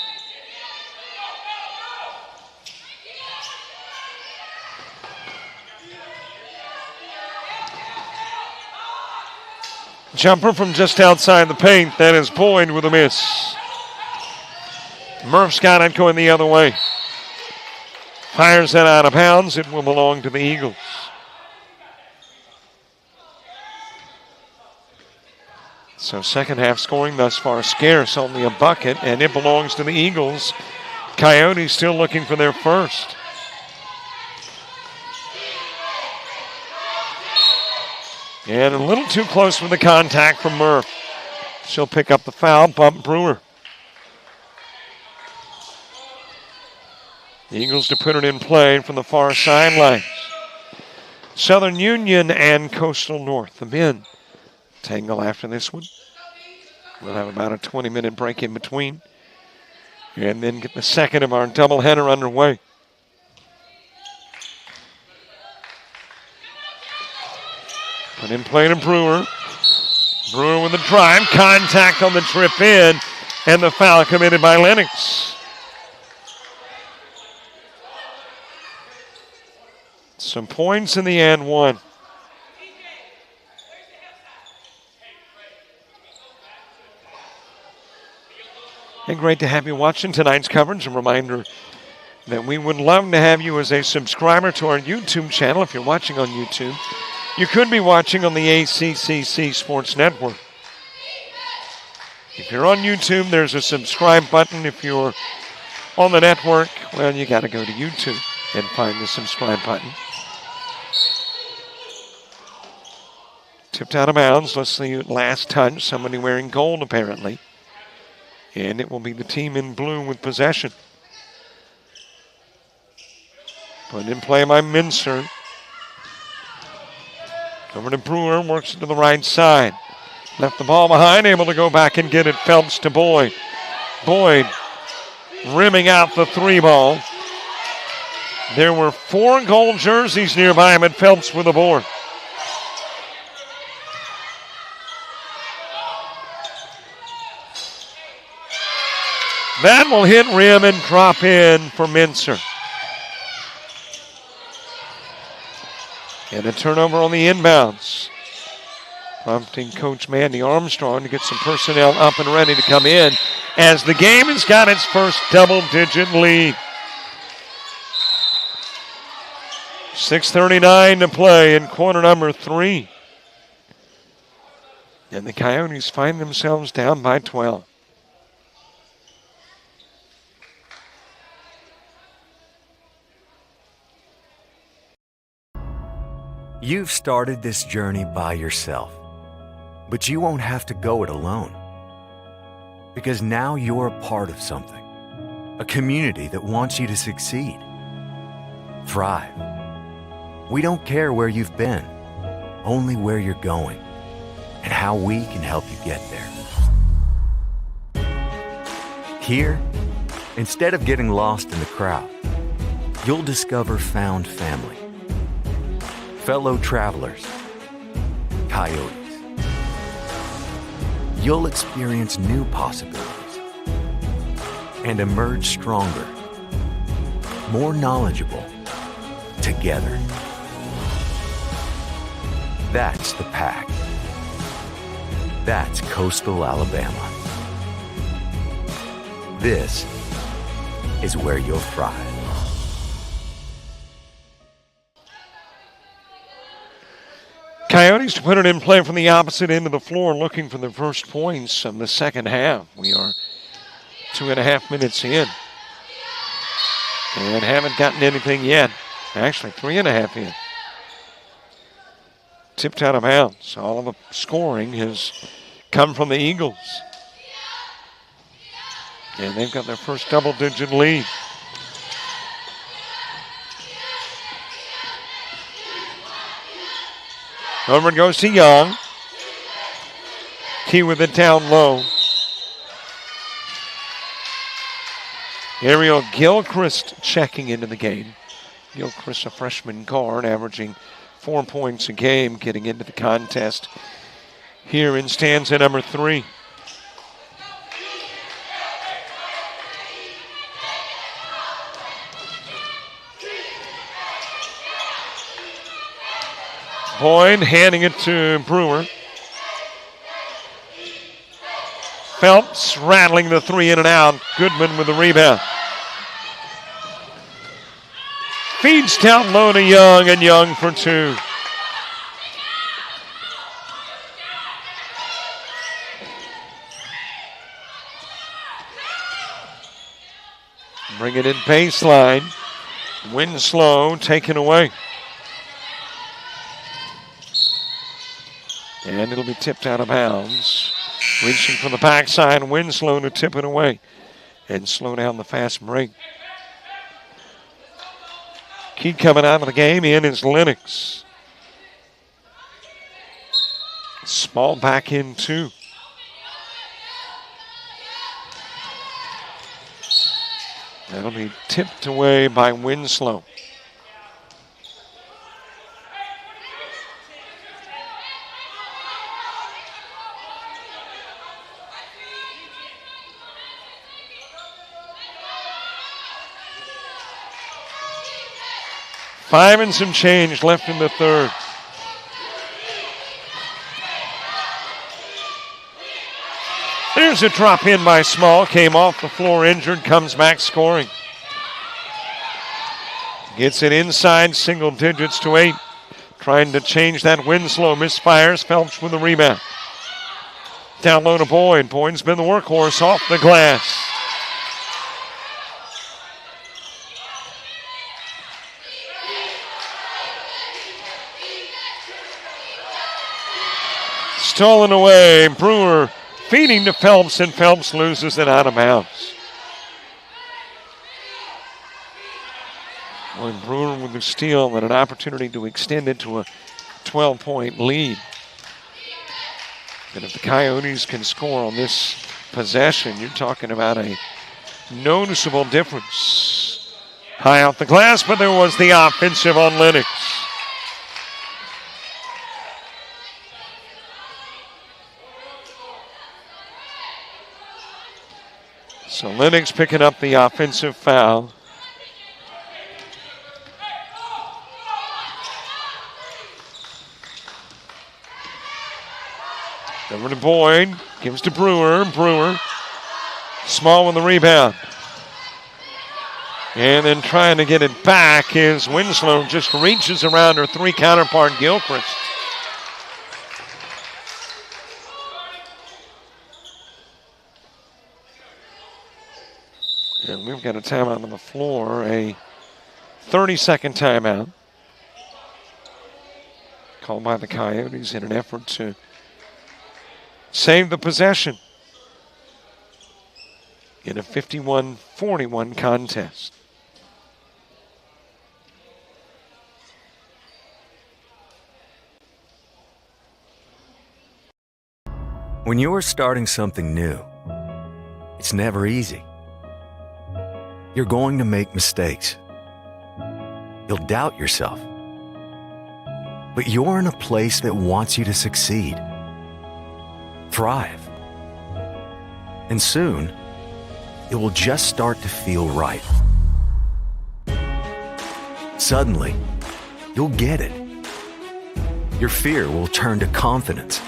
Jumper from just outside the paint. That is Boyd with a miss. Murph's got it going the other way. Fires that out of bounds. It will belong to the Eagles. So second half scoring thus far scarce, only a bucket, and it belongs to the Eagles. Coyotes still looking for their first. And a little too close for the contact from Murph. She'll pick up the foul, bump Brewer. The Eagles to put it in play from the far sidelines. Southern Union and Coastal North, the men. Tangle after this one. We'll have about a 20-minute break in between. And then get the second of our doubleheader underway. Put in play to Brewer. Brewer with a drive. Contact on the trip in. And the foul committed by Lennox. Some points in the end, 1. And great to have you watching tonight's coverage. A reminder that we would love to have you as a subscriber to our YouTube channel if you're watching on YouTube. You could be watching on the ACCC Sports Network. If you're on YouTube, there's a subscribe button. If you're on the network, well, you got to go to YouTube and find the subscribe button. Tipped out of bounds. Let's see, last touch. Somebody wearing gold, apparently. And it will be the team in blue with possession. Put in play by Mincer. Over to Brewer, works it to the right side. Left the ball behind, able to go back and get it. Phelps to Boyd. Boyd rimming out the 3 ball. There were 4 gold jerseys nearby him, and Phelps with the board. That will hit rim and drop in for Mincer. And a turnover on the inbounds. Prompting Coach Mandy Armstrong to get some personnel up and ready to come in as the game has got its first double-digit lead. 6:39 to play in quarter number 3. And the Coyotes find themselves down by 12. You've started this journey by yourself, but you won't have to go it alone. Because now you're a part of something, a community that wants you to succeed, thrive. We don't care where you've been, only where you're going, and how we can help you get there. Here, instead of getting lost in the crowd, you'll discover found family. Fellow travelers, Coyotes. You'll experience new possibilities and emerge stronger more knowledgeable together. That's the Pack. That's Coastal Alabama. This is where you'll thrive. Coyotes to put it in play from the opposite end of the floor, looking for the first points of the second half. We are 2.5 minutes in and haven't gotten anything yet. Actually, 3.5 in. Tipped out of bounds. All of the scoring has come from the Eagles. And they've got their first double-digit lead. Over it goes to Young. Key with it down low. Ariel Gilchrist checking into the game. Gilchrist, a freshman guard, averaging 4 points a game, getting into the contest here in stanza number 3. Boyd handing it to Brewer. Phelps rattling the three in and out. Goodman with the rebound. Feeds down low to Young, and Young for 2. Bring it in baseline. Winslow taken away. And it'll be tipped out of bounds. Reaching for the backside, Winslow to tip it away and slow down the fast break. Key coming out of the game in is Lennox. Small back in 2. That'll be tipped away by Winslow. Five and some change left in the third. There's a drop in by Small. Came off the floor injured. Comes back scoring. Gets it inside single digits to 8. Trying to change that. Winslow misfires. Phelps with the rebound. Down low to Boyd. Boyd's been the workhorse off the glass. Stolen away. Brewer feeding to Phelps, and Phelps loses it out of bounds. Boy, Brewer with the steal and an opportunity to extend it to a 12-point lead. And if the Coyotes can score on this possession, you're talking about a noticeable difference. High off the glass, but there was the offensive on Lennox. So Lennox picking up the offensive foul. Over to Boyd. Gives to Brewer. Brewer. Small with the rebound. And then trying to get it back is Winslow. Just reaches around her 3 counterpart Gilchrist. And we've got a timeout on the floor, a 30-second timeout called by the Coyotes in an effort to save the possession in a 51-41 contest. When you're starting something new, it's never easy. You're going to make mistakes. You'll doubt yourself. But you're in a place that wants you to succeed, thrive. And soon, it will just start to feel right. Suddenly, you'll get it. Your fear will turn to confidence.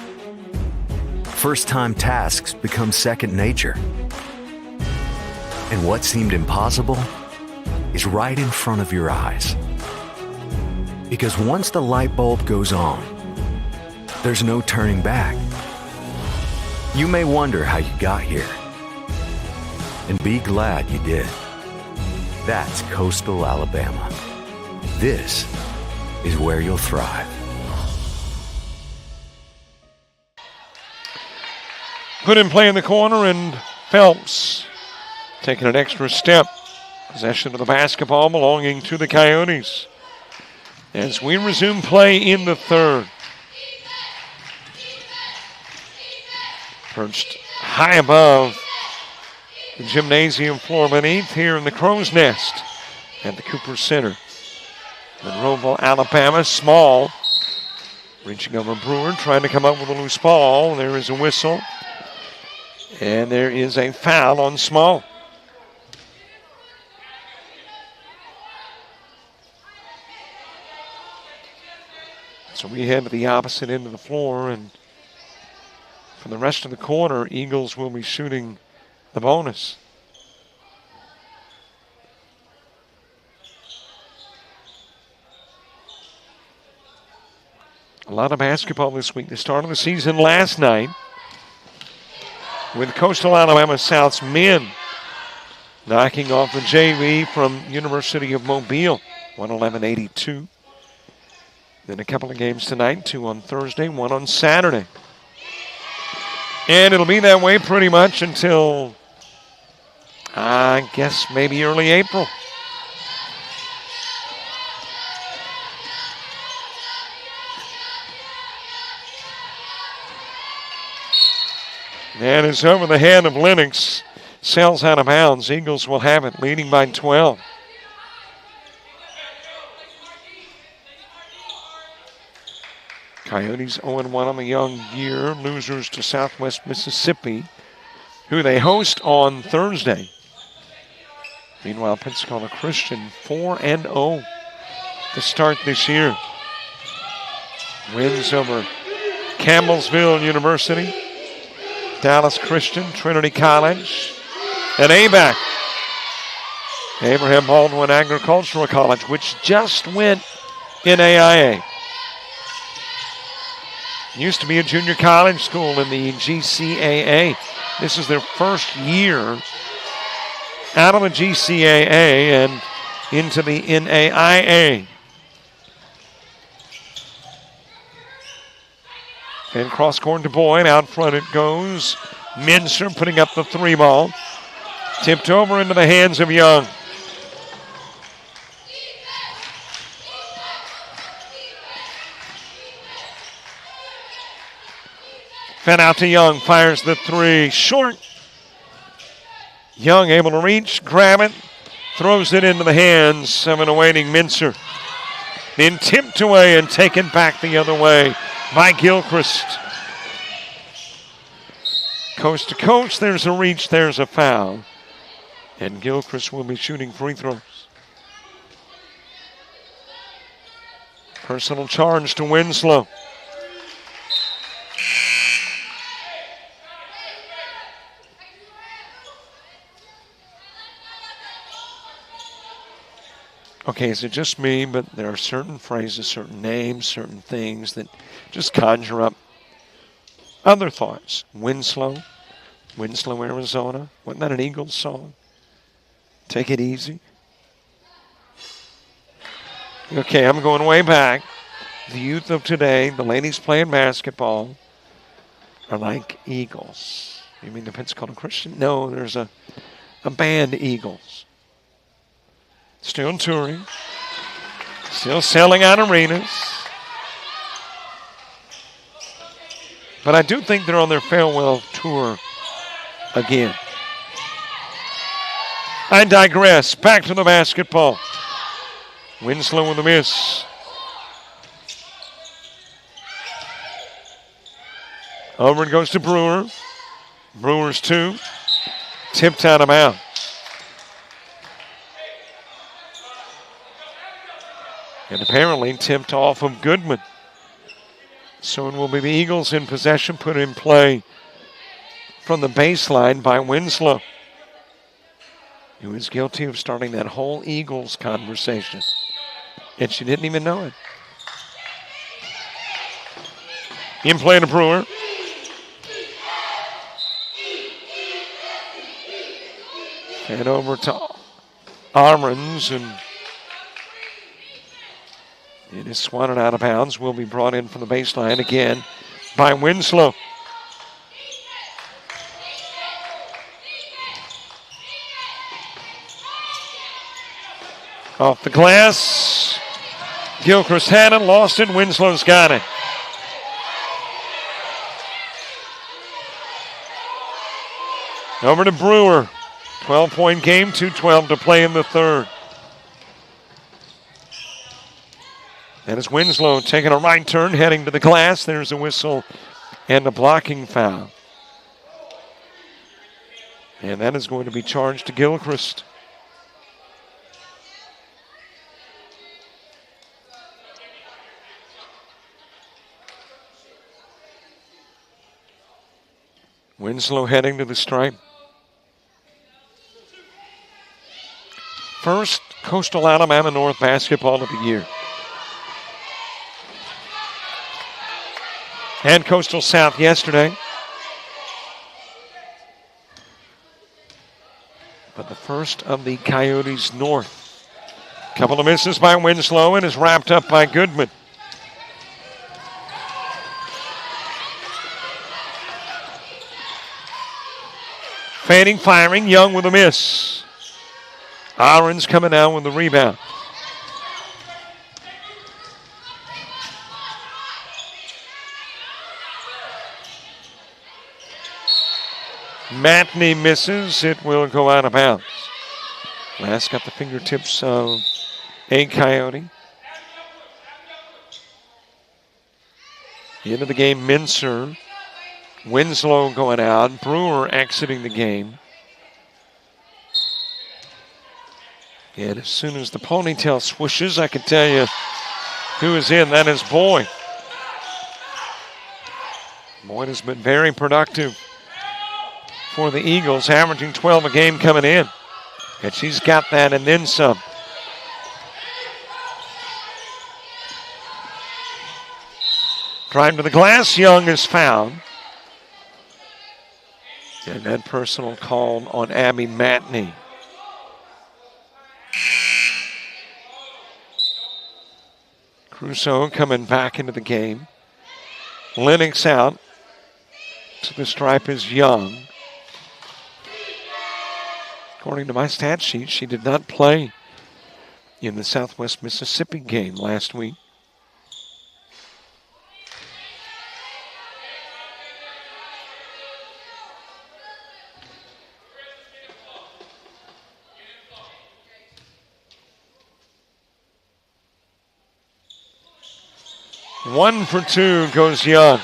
First-time tasks become second nature. And what seemed impossible is right in front of your eyes. Because once the light bulb goes on, there's no turning back. You may wonder how you got here, and be glad you did. That's Coastal Alabama. This is where you'll thrive. Put in play in the corner, and Phelps taking an extra step. Possession of the basketball belonging to the Coyotes. As we resume play in the third. Perched high above the gymnasium floor beneath here in the Crow's Nest at the Cooper Center. Monroeville, Alabama, Small. Reaching over Brewer, trying to come up with a loose ball. There is a whistle. And there is a foul on Small. So we head to the opposite end of the floor, and for the rest of the quarter, Eagles will be shooting the bonus. A lot of basketball this week. The start of the season last night with Coastal Alabama South's men knocking off the JV from University of Mobile, 111-82. Then a couple of games tonight, 2 on Thursday, 1 on Saturday. And it'll be that way pretty much until, I guess, maybe early April. And it's over the head of Lennox. Sails out of bounds. Eagles will have it, leading by 12. Coyotes 0-1 on the young year. Losers to Southwest Mississippi, who they host on Thursday. Meanwhile, Pensacola Christian 4-0 to start this year. Wins over Campbellsville University, Dallas Christian, Trinity College, and ABAC, Abraham Baldwin Agricultural College, which just went NAIA. Used to be a junior college school in the GCAA. This is their first year out of the GCAA and into the NAIA. And cross court to Boyd. Out front it goes. Minster putting up the 3 ball. Tipped over into the hands of Young. Fed out to Young. Fires the 3. Short. Young able to reach, grab it, throws it into the hands of an awaiting Minster. Then tipped away and taken back the other way by Gilchrist. Coast to coast, there's a reach, there's a foul. And Gilchrist will be shooting free throws. Personal charge to Winslow. Okay, is it just me, but there are certain phrases, certain names, certain things that just conjure up other thoughts. Winslow, Arizona. Wasn't that an Eagles song? Take it easy. Okay, I'm going way back. The youth of today, the ladies playing basketball, are like Eagles. You mean the Pensacola Christian? No, there's a band, Eagles. Still touring. Still selling out arenas. But I do think they're on their farewell tour again. I digress. Back to the basketball. Winslow with a miss. Over it goes to Brewer. Brewer's 2. Tipped out of bounds. And apparently tipped off of Goodman. So it will be the Eagles in possession, put in play from the baseline by Winslow, who is guilty of starting that whole Eagles conversation. And she didn't even know it. In play to Brewer. And over to Armans, and it is swatted out of bounds. Will be brought in from the baseline again by Winslow. Off the glass. Gilchrist had it, lost it. Winslow's got it. Over to Brewer. 12-point game, 2:12 to play in the third. And it's Winslow taking a right turn, heading to the glass. There's a whistle and a blocking foul. And that is going to be charged to Gilchrist. Winslow heading to the stripe. First Coastal Alabama North basketball of the year. And Coastal South yesterday. But the first of the Coyotes North. Couple of misses by Winslow and is wrapped up by Goodman. Fanning firing, Young with a miss. Ahrens coming down with the rebound. Matney misses. It will go out of bounds. Last got the fingertips of a Coyote. Into the game, Mincer. Winslow going out. Brewer exiting the game. And as soon as the ponytail swooshes, I can tell you who is in. That is Boyd. Boyd has been very productive for the Eagles, averaging 12 a game coming in. And she's got that and then some. Drive to the glass, Young is fouled. And that personal call on Abby Matney. Crusoe coming back into the game. Lennox out. To the stripe is Young. According to my stat sheet, she did not play in the Southwest Mississippi game last week. One for two goes Young.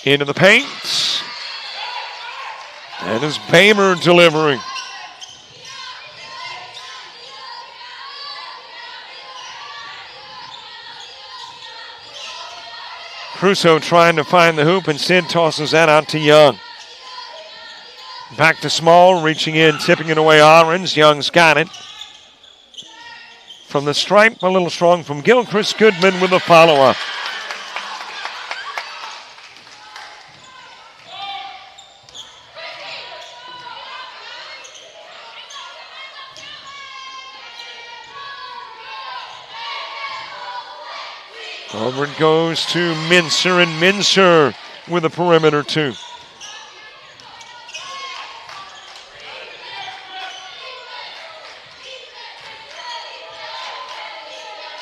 Into the paint. That is Bamer delivering. Crusoe trying to find the hoop, and Sid tosses that out to Young. Back to Small, reaching in, tipping it away Ahrens. Young's got it. From the stripe, a little strong from Gilchrist. Goodman with a follow-up. Over it goes to Mincer, and Mincer with a perimeter two.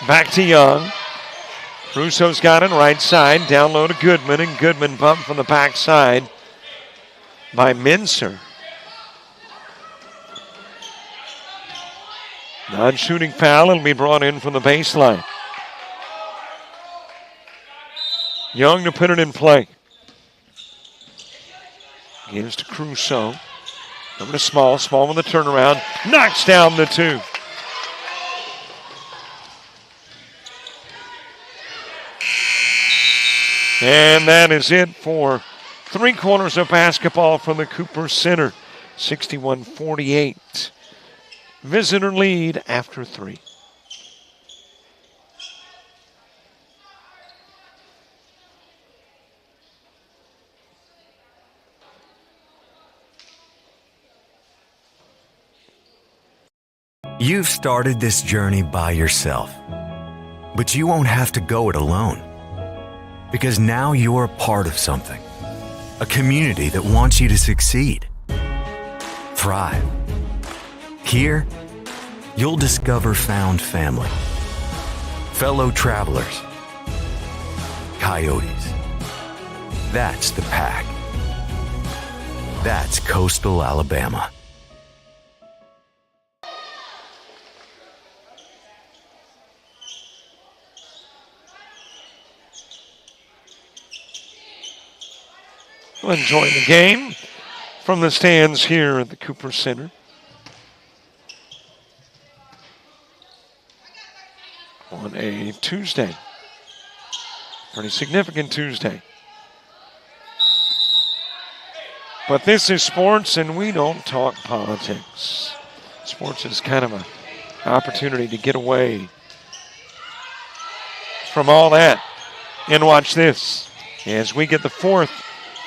Back to Young. Crusoe's got it right side. Down low to Goodman, and Goodman bumped from the backside by Mincer. Non-shooting foul. It'll be brought in from the baseline. Young to put it in play. Gives to Crusoe. Over to Small. Small with the turnaround. Knocks down the 2. And that is it for 3 quarters of basketball from the Cooper Center. 61-48. Visitor lead after 3. You've started this journey by yourself, but you won't have to go it alone. Because now you're a part of something, a community that wants you to succeed, thrive. Here, you'll discover found family, fellow travelers, coyotes. That's the pack. That's Coastal Alabama. We'll enjoy the game from the stands here at the Cooper Center. On a Tuesday. Pretty significant Tuesday. But this is sports and we don't talk politics. Sports is kind of an opportunity to get away from all that. And watch this as we get the 4th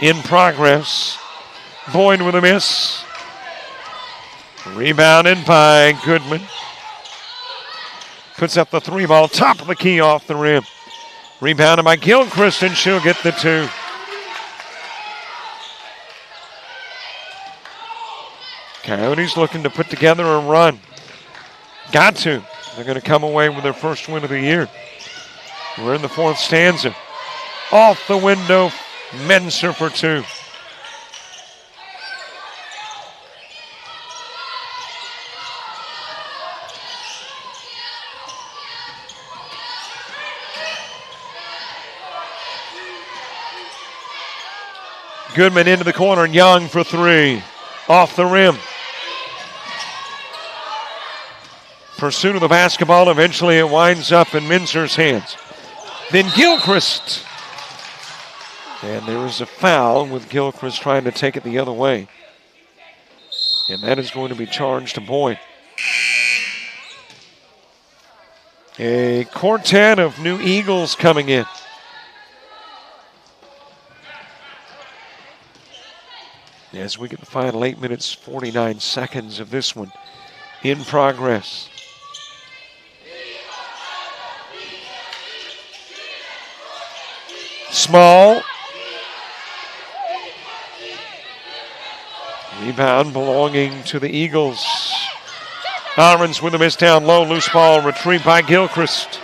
in progress. Boyd with a miss. Rebounded by Goodman. Puts up the 3 ball, top of the key off the rim. Rebounded by Gilchrist, and she'll get the 2. Coyotes looking to put together a run. Got to. They're going to come away with their first win of the year. We're in the 4th stanza. Off the window, Menser for 2. Goodman into the corner, Young for 3. Off the rim. Pursuit of the basketball, eventually it winds up in Menser's hands. Then Gilchrist. And there is a foul with Gilchrist trying to take it the other way. And that is going to be charged to Boyd. A quartet of new Eagles coming in. As we get the final 8 minutes, 49 seconds of this one in progress. Small. Rebound belonging to the Eagles. Irons with a miss down low. Loose ball retrieved by Gilchrist.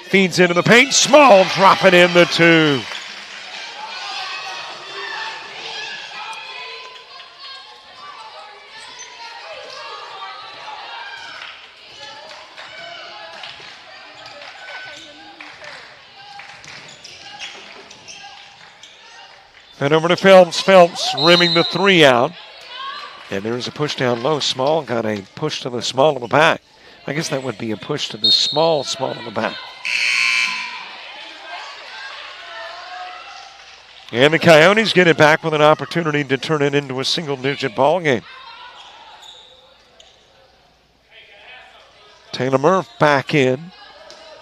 Feeds into the paint. Small dropping in the 2. And over to Phelps. Phelps rimming the 3 out. And there's a push down low. Small got a push to the small of the back. I guess that would be a push to the small of the back. And the Coyotes get it back with an opportunity to turn it into a single-digit ball game. Taylor Murph back in.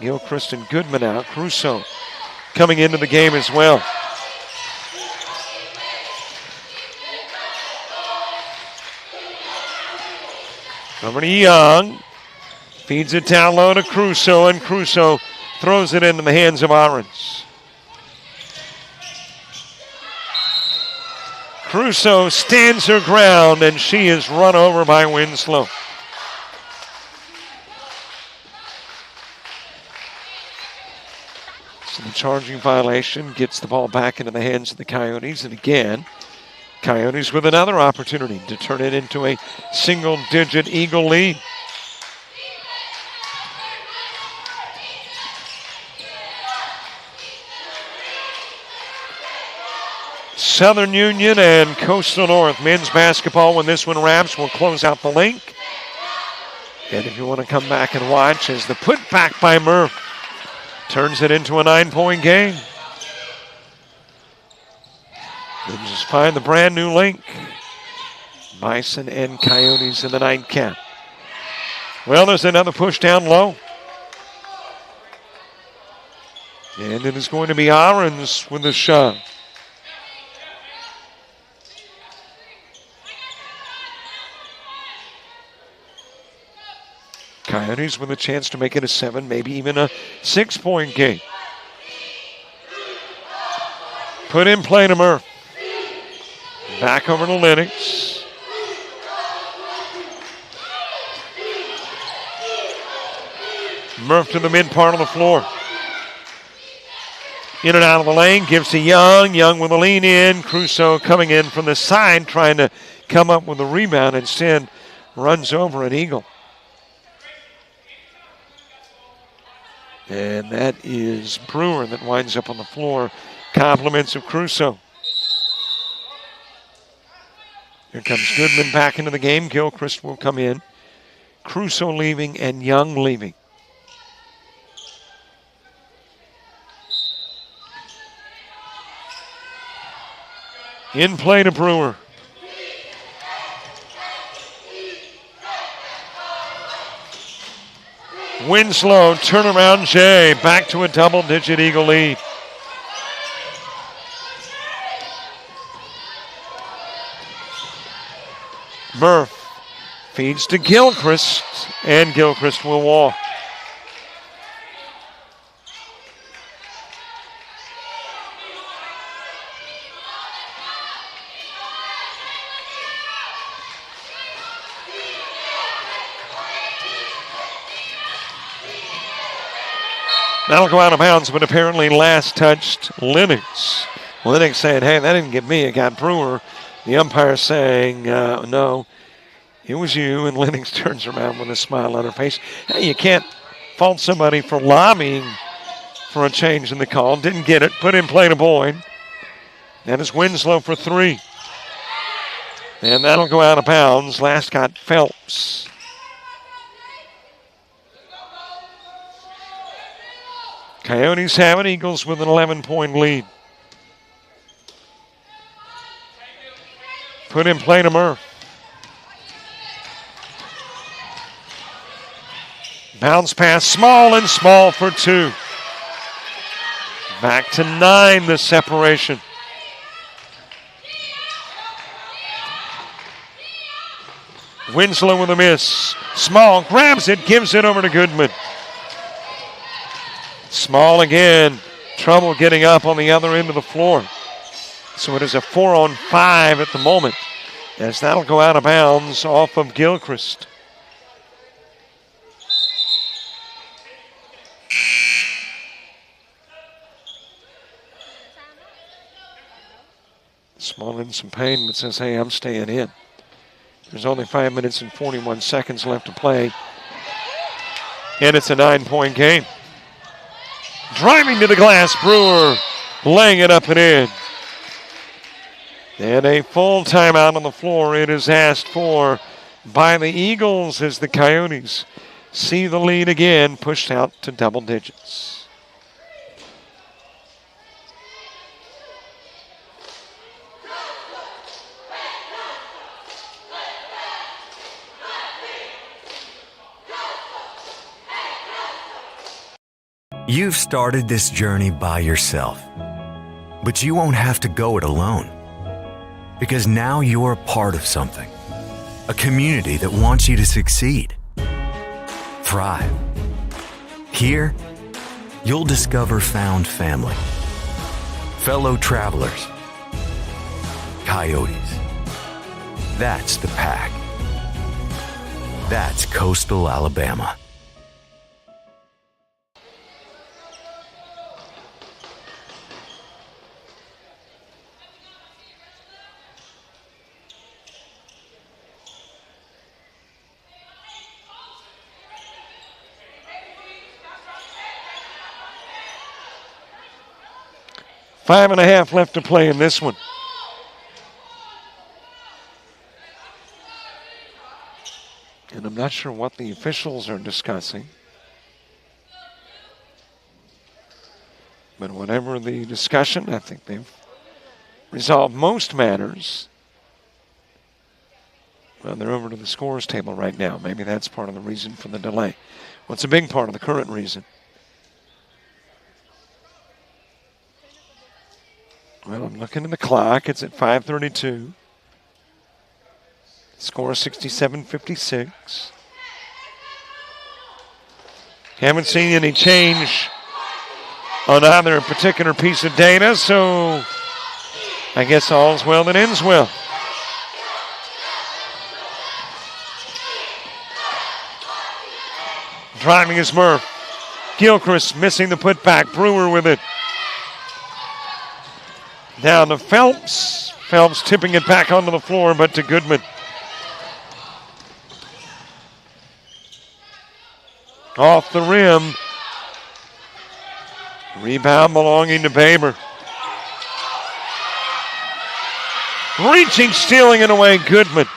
Gilchrist and Goodman out. Crusoe coming into the game as well. Over to Young. Feeds it down low to Crusoe, and Crusoe throws it into the hands of Irons. Crusoe stands her ground, and she is run over by Winslow. So the charging violation gets the ball back into the hands of the Coyotes, and again, Coyotes with another opportunity to turn it into a single-digit Eagle lead. Southern Union and Coastal North. Men's basketball, when this one wraps, will close out the link. And if you want to come back and watch as the putback by Murph turns it into a 9-point game. Then just find the brand new link. Bison and Coyotes in the nightcap. Well, there's another push down low. And it is going to be Ahrens with the shot. Coyotes with a chance to make it a 7, maybe even a 6-point game. Put in play to Murph. Back over to Lennox. Murph to the mid part of the floor. In and out of the lane, gives to Young. Young with a lean in. Crusoe coming in from the side, trying to come up with a rebound. Instead, runs over an Eagle. And that is Brewer that winds up on the floor. Compliments of Crusoe. Here comes Goodman back into the game. Gilchrist will come in. Crusoe leaving and Young leaving. In play to Brewer. Winslow, turnaround Jay, back to a double-digit Eagle lead. Murph feeds to Gilchrist, and Gilchrist will walk. That'll go out of bounds, but apparently last touched Lennox. Lennox saying, hey, that didn't get me, it got Brewer. The umpire saying, no, it was you. And Lennox turns around with a smile on her face. Hey, you can't fault somebody for lobbying for a change in the call. Didn't get it. Put in play to Boyd. That is Winslow for 3. And that'll go out of bounds. Last got Phelps. Coyotes have it. Eagles with an 11-point lead. Put in play to Murph. Bounce pass, Small, and Small for 2. Back to 9, the separation. Winslow with a miss. Small grabs it, gives it over to Goodman. Small again. Trouble getting up on the other end of the floor. So it is a 4-on-5 at the moment, as that'll go out of bounds off of Gilchrist. Small in some pain, but says, hey, I'm staying in. There's only 5 minutes and 41 seconds left to play. And it's a 9-point game. Driving to the glass, Brewer laying it up and in. And a full timeout on the floor. It is asked for by the Eagles as the Coyotes see the lead again, pushed out to double digits. You've started this journey by yourself, but you won't have to go it alone. Because now you're a part of something, a community that wants you to succeed, thrive. Here, you'll discover found family, fellow travelers, Coyotes. That's the Pack. That's Coastal Alabama. Five and a half left to play in this one. not sure what the officials are discussing. But whatever the discussion, I think they've resolved most matters. Well, they're over to the scores table right now. Maybe that's part of the reason for the delay. What's a big part of the current reason? Well, I'm looking at the clock. It's at 5:32. Score 67-56. Haven't seen any change on either particular piece of data, so I guess all's well that ends well. Driving is Murph. Gilchrist missing the putback. Brewer with it. Down to Phelps. Phelps tipping it back onto the floor, but to Goodman. Off the rim. Rebound belonging to Baber. Reaching, stealing it away, Goodman.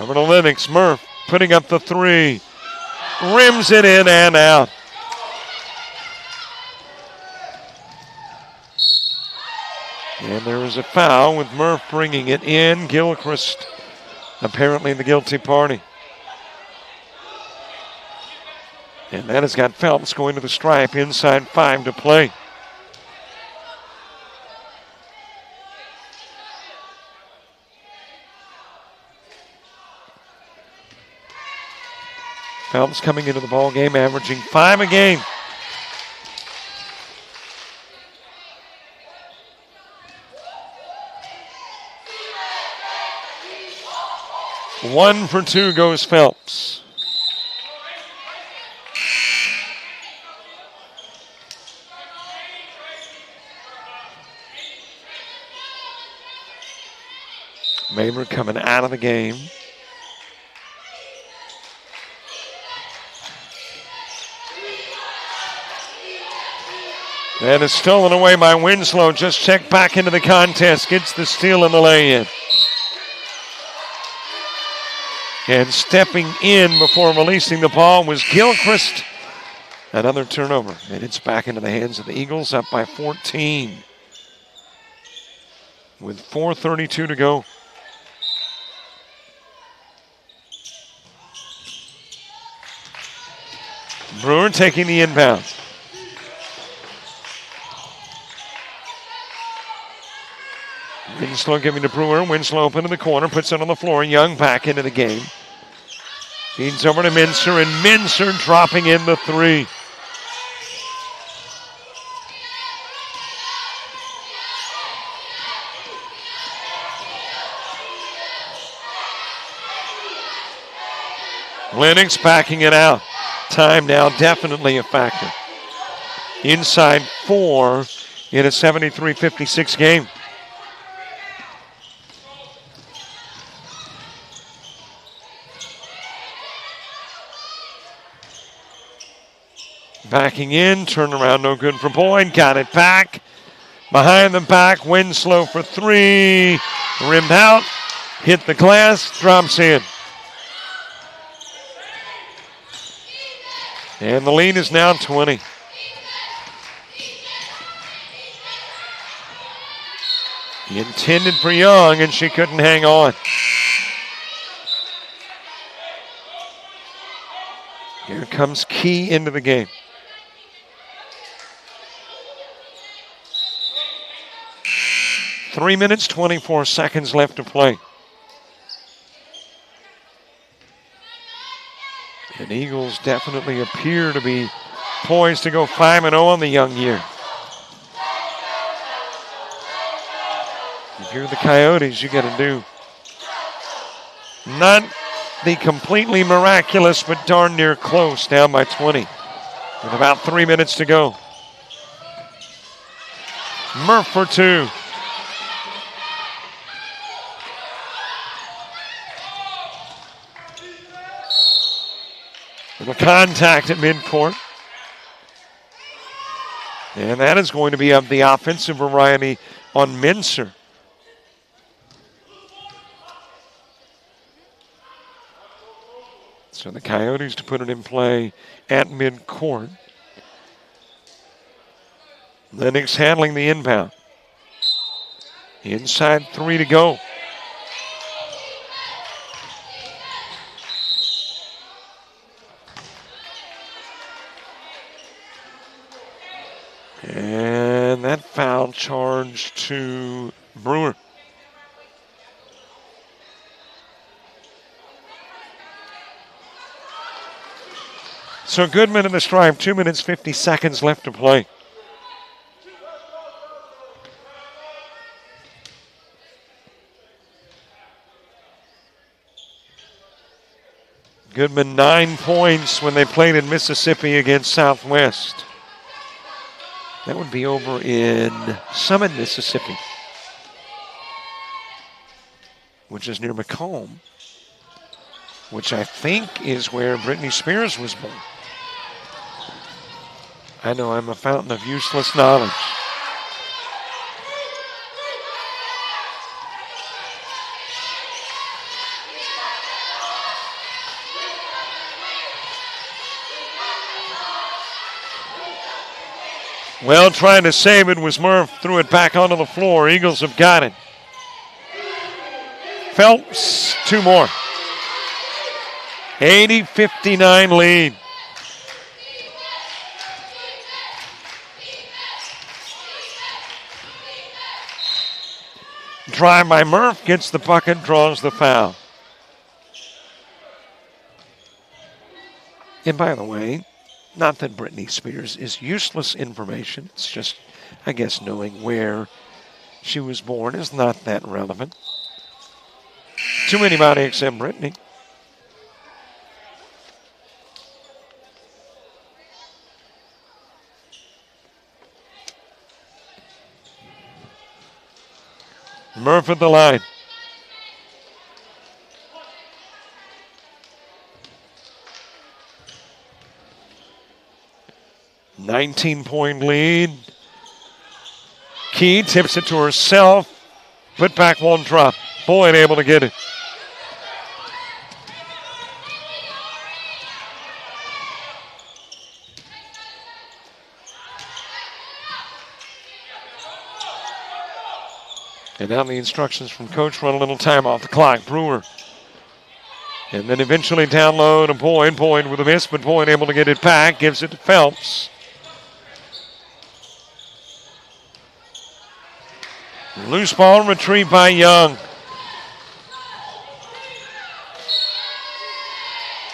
Over to Lennox. Murph putting up the three. Rims it in and out. And there was a foul with Murph bringing it in. Gilchrist apparently the guilty party. And that has got Phelps going to the stripe, inside 5 to play. Phelps coming into the ball game, averaging 5 a game. One for 2 goes Phelps. Baber coming out of the game. That is stolen away by Winslow. Just checked back into the contest. Gets the steal and the lay-in. And stepping in before releasing the ball was Gilchrist. Another turnover. And it's back into the hands of the Eagles, up by 14. With 4:32 to go. Brewer taking the inbound. Winslow giving to Brewer. Winslow open to the corner, puts it on the floor. Young back into the game. Feeds over to Mincer, and Mincer dropping in the three. Lennox backing it out. Time now definitely a factor. Inside 4 in a 73-56 game. Backing in, turnaround no good for Boyd. Got it back. Behind the back, Winslow for 3. Rimmed out, hit the glass, drops in. And the lead is now 20. He intended for Young, and she couldn't hang on. Here comes Key into the game. Three minutes, 24 seconds left to play. And Eagles definitely appear to be poised to go 5-0 on the young year. If you're the Coyotes, you got to do not the completely miraculous, but darn near close, down by 20 with about 3 minutes to go. Murph for 2. The contact at midcourt. And that is going to be of the offensive variety on Mincer. So the Coyotes to put it in play at midcourt. Lennox handling the inbound. Inside 3 to go. And that foul charge to Brewer. So Goodman in the stripe, 2 minutes, 50 seconds left to play. Goodman 9 points when they played in Mississippi against Southwest. That would be over in Summit, Mississippi, which is near Macomb, which I think is where Britney Spears was born. I know I'm a fountain of useless knowledge. Well, trying to save it was Murph, threw it back onto the floor. Eagles have got it. Phelps, 2 more. 80-59 lead. Drive by Murph, gets the bucket, draws the foul. And by the way, not that Britney Spears is useless information. It's just, I guess, knowing where she was born is not that relevant to anybody except Britney. Murph at the line. $19-point lead. Key tips it to herself. Put back one drop. Boyd able to get it. And now the instructions from coach, run a little time off the clock. Brewer. And then eventually down low to Boyd. Boyd with a miss, but Boyd able to get it back. Gives it to Phelps. Loose ball retrieved by Young.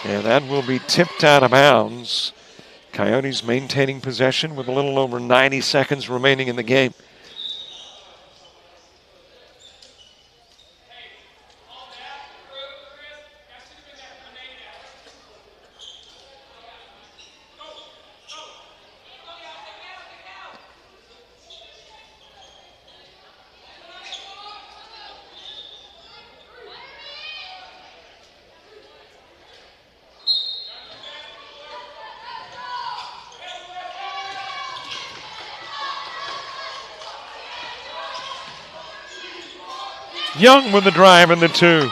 And that will be tipped out of bounds. Coyotes maintaining possession with a little over 90 seconds remaining in the game. Young with the drive and the 2.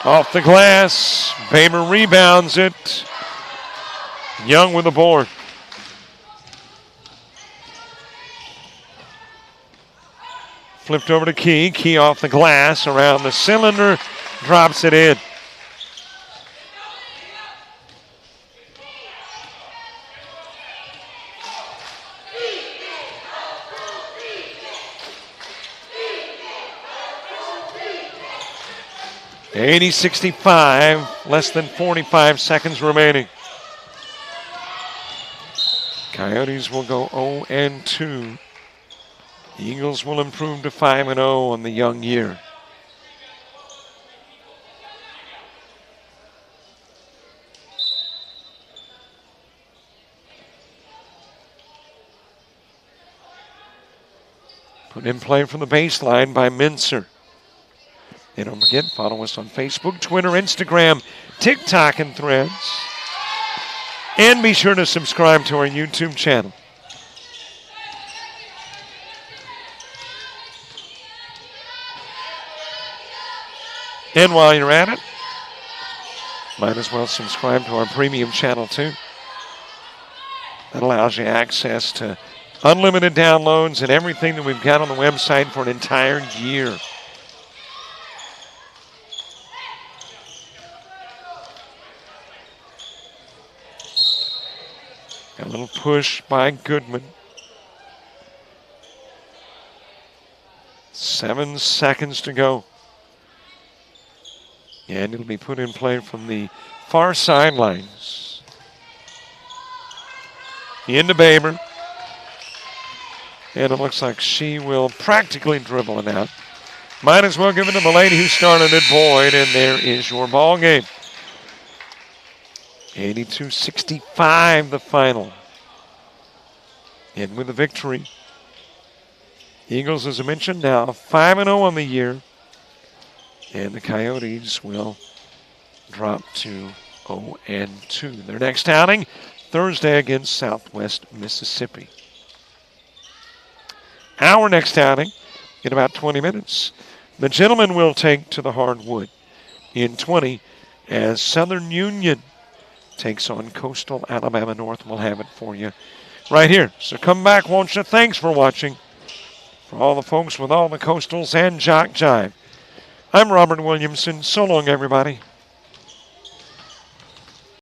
Off the glass. Baber rebounds it. Young with the board. Flipped over to Key. Key off the glass around the cylinder. Drops it in. $80-65, less than 45 seconds remaining. Coyotes will go 0-2. The Eagles will improve to 5-0 on the young year. Put in play from the baseline by Mincer. And don't forget, follow us on Facebook, Twitter, Instagram, TikTok, and Threads. And be sure to subscribe to our YouTube channel. And while you're at it, might as well subscribe to our premium channel too. That allows you access to unlimited downloads and everything that we've got on the website for an entire year. A little push by Goodman. 7 seconds to go. And it'll be put in play from the far sidelines. Into Baber. And it looks like she will practically dribble it out. Might as well give it to the lady who started it, Boyd, and there is your ball game. 82-65 the final. And with the victory, Eagles, as I mentioned, now 5-0 on the year. And the Coyotes will drop to 0-2. Their next outing, Thursday against Southwest Mississippi. Our next outing in about 20 minutes. The gentlemen will take to the hardwood in 20 as Southern Union takes on Coastal Alabama North. We'll have it for you right here. So come back, won't you? Thanks for watching. For all the folks with all the Coastals and JockJive, I'm Robert Williamson. So long, everybody.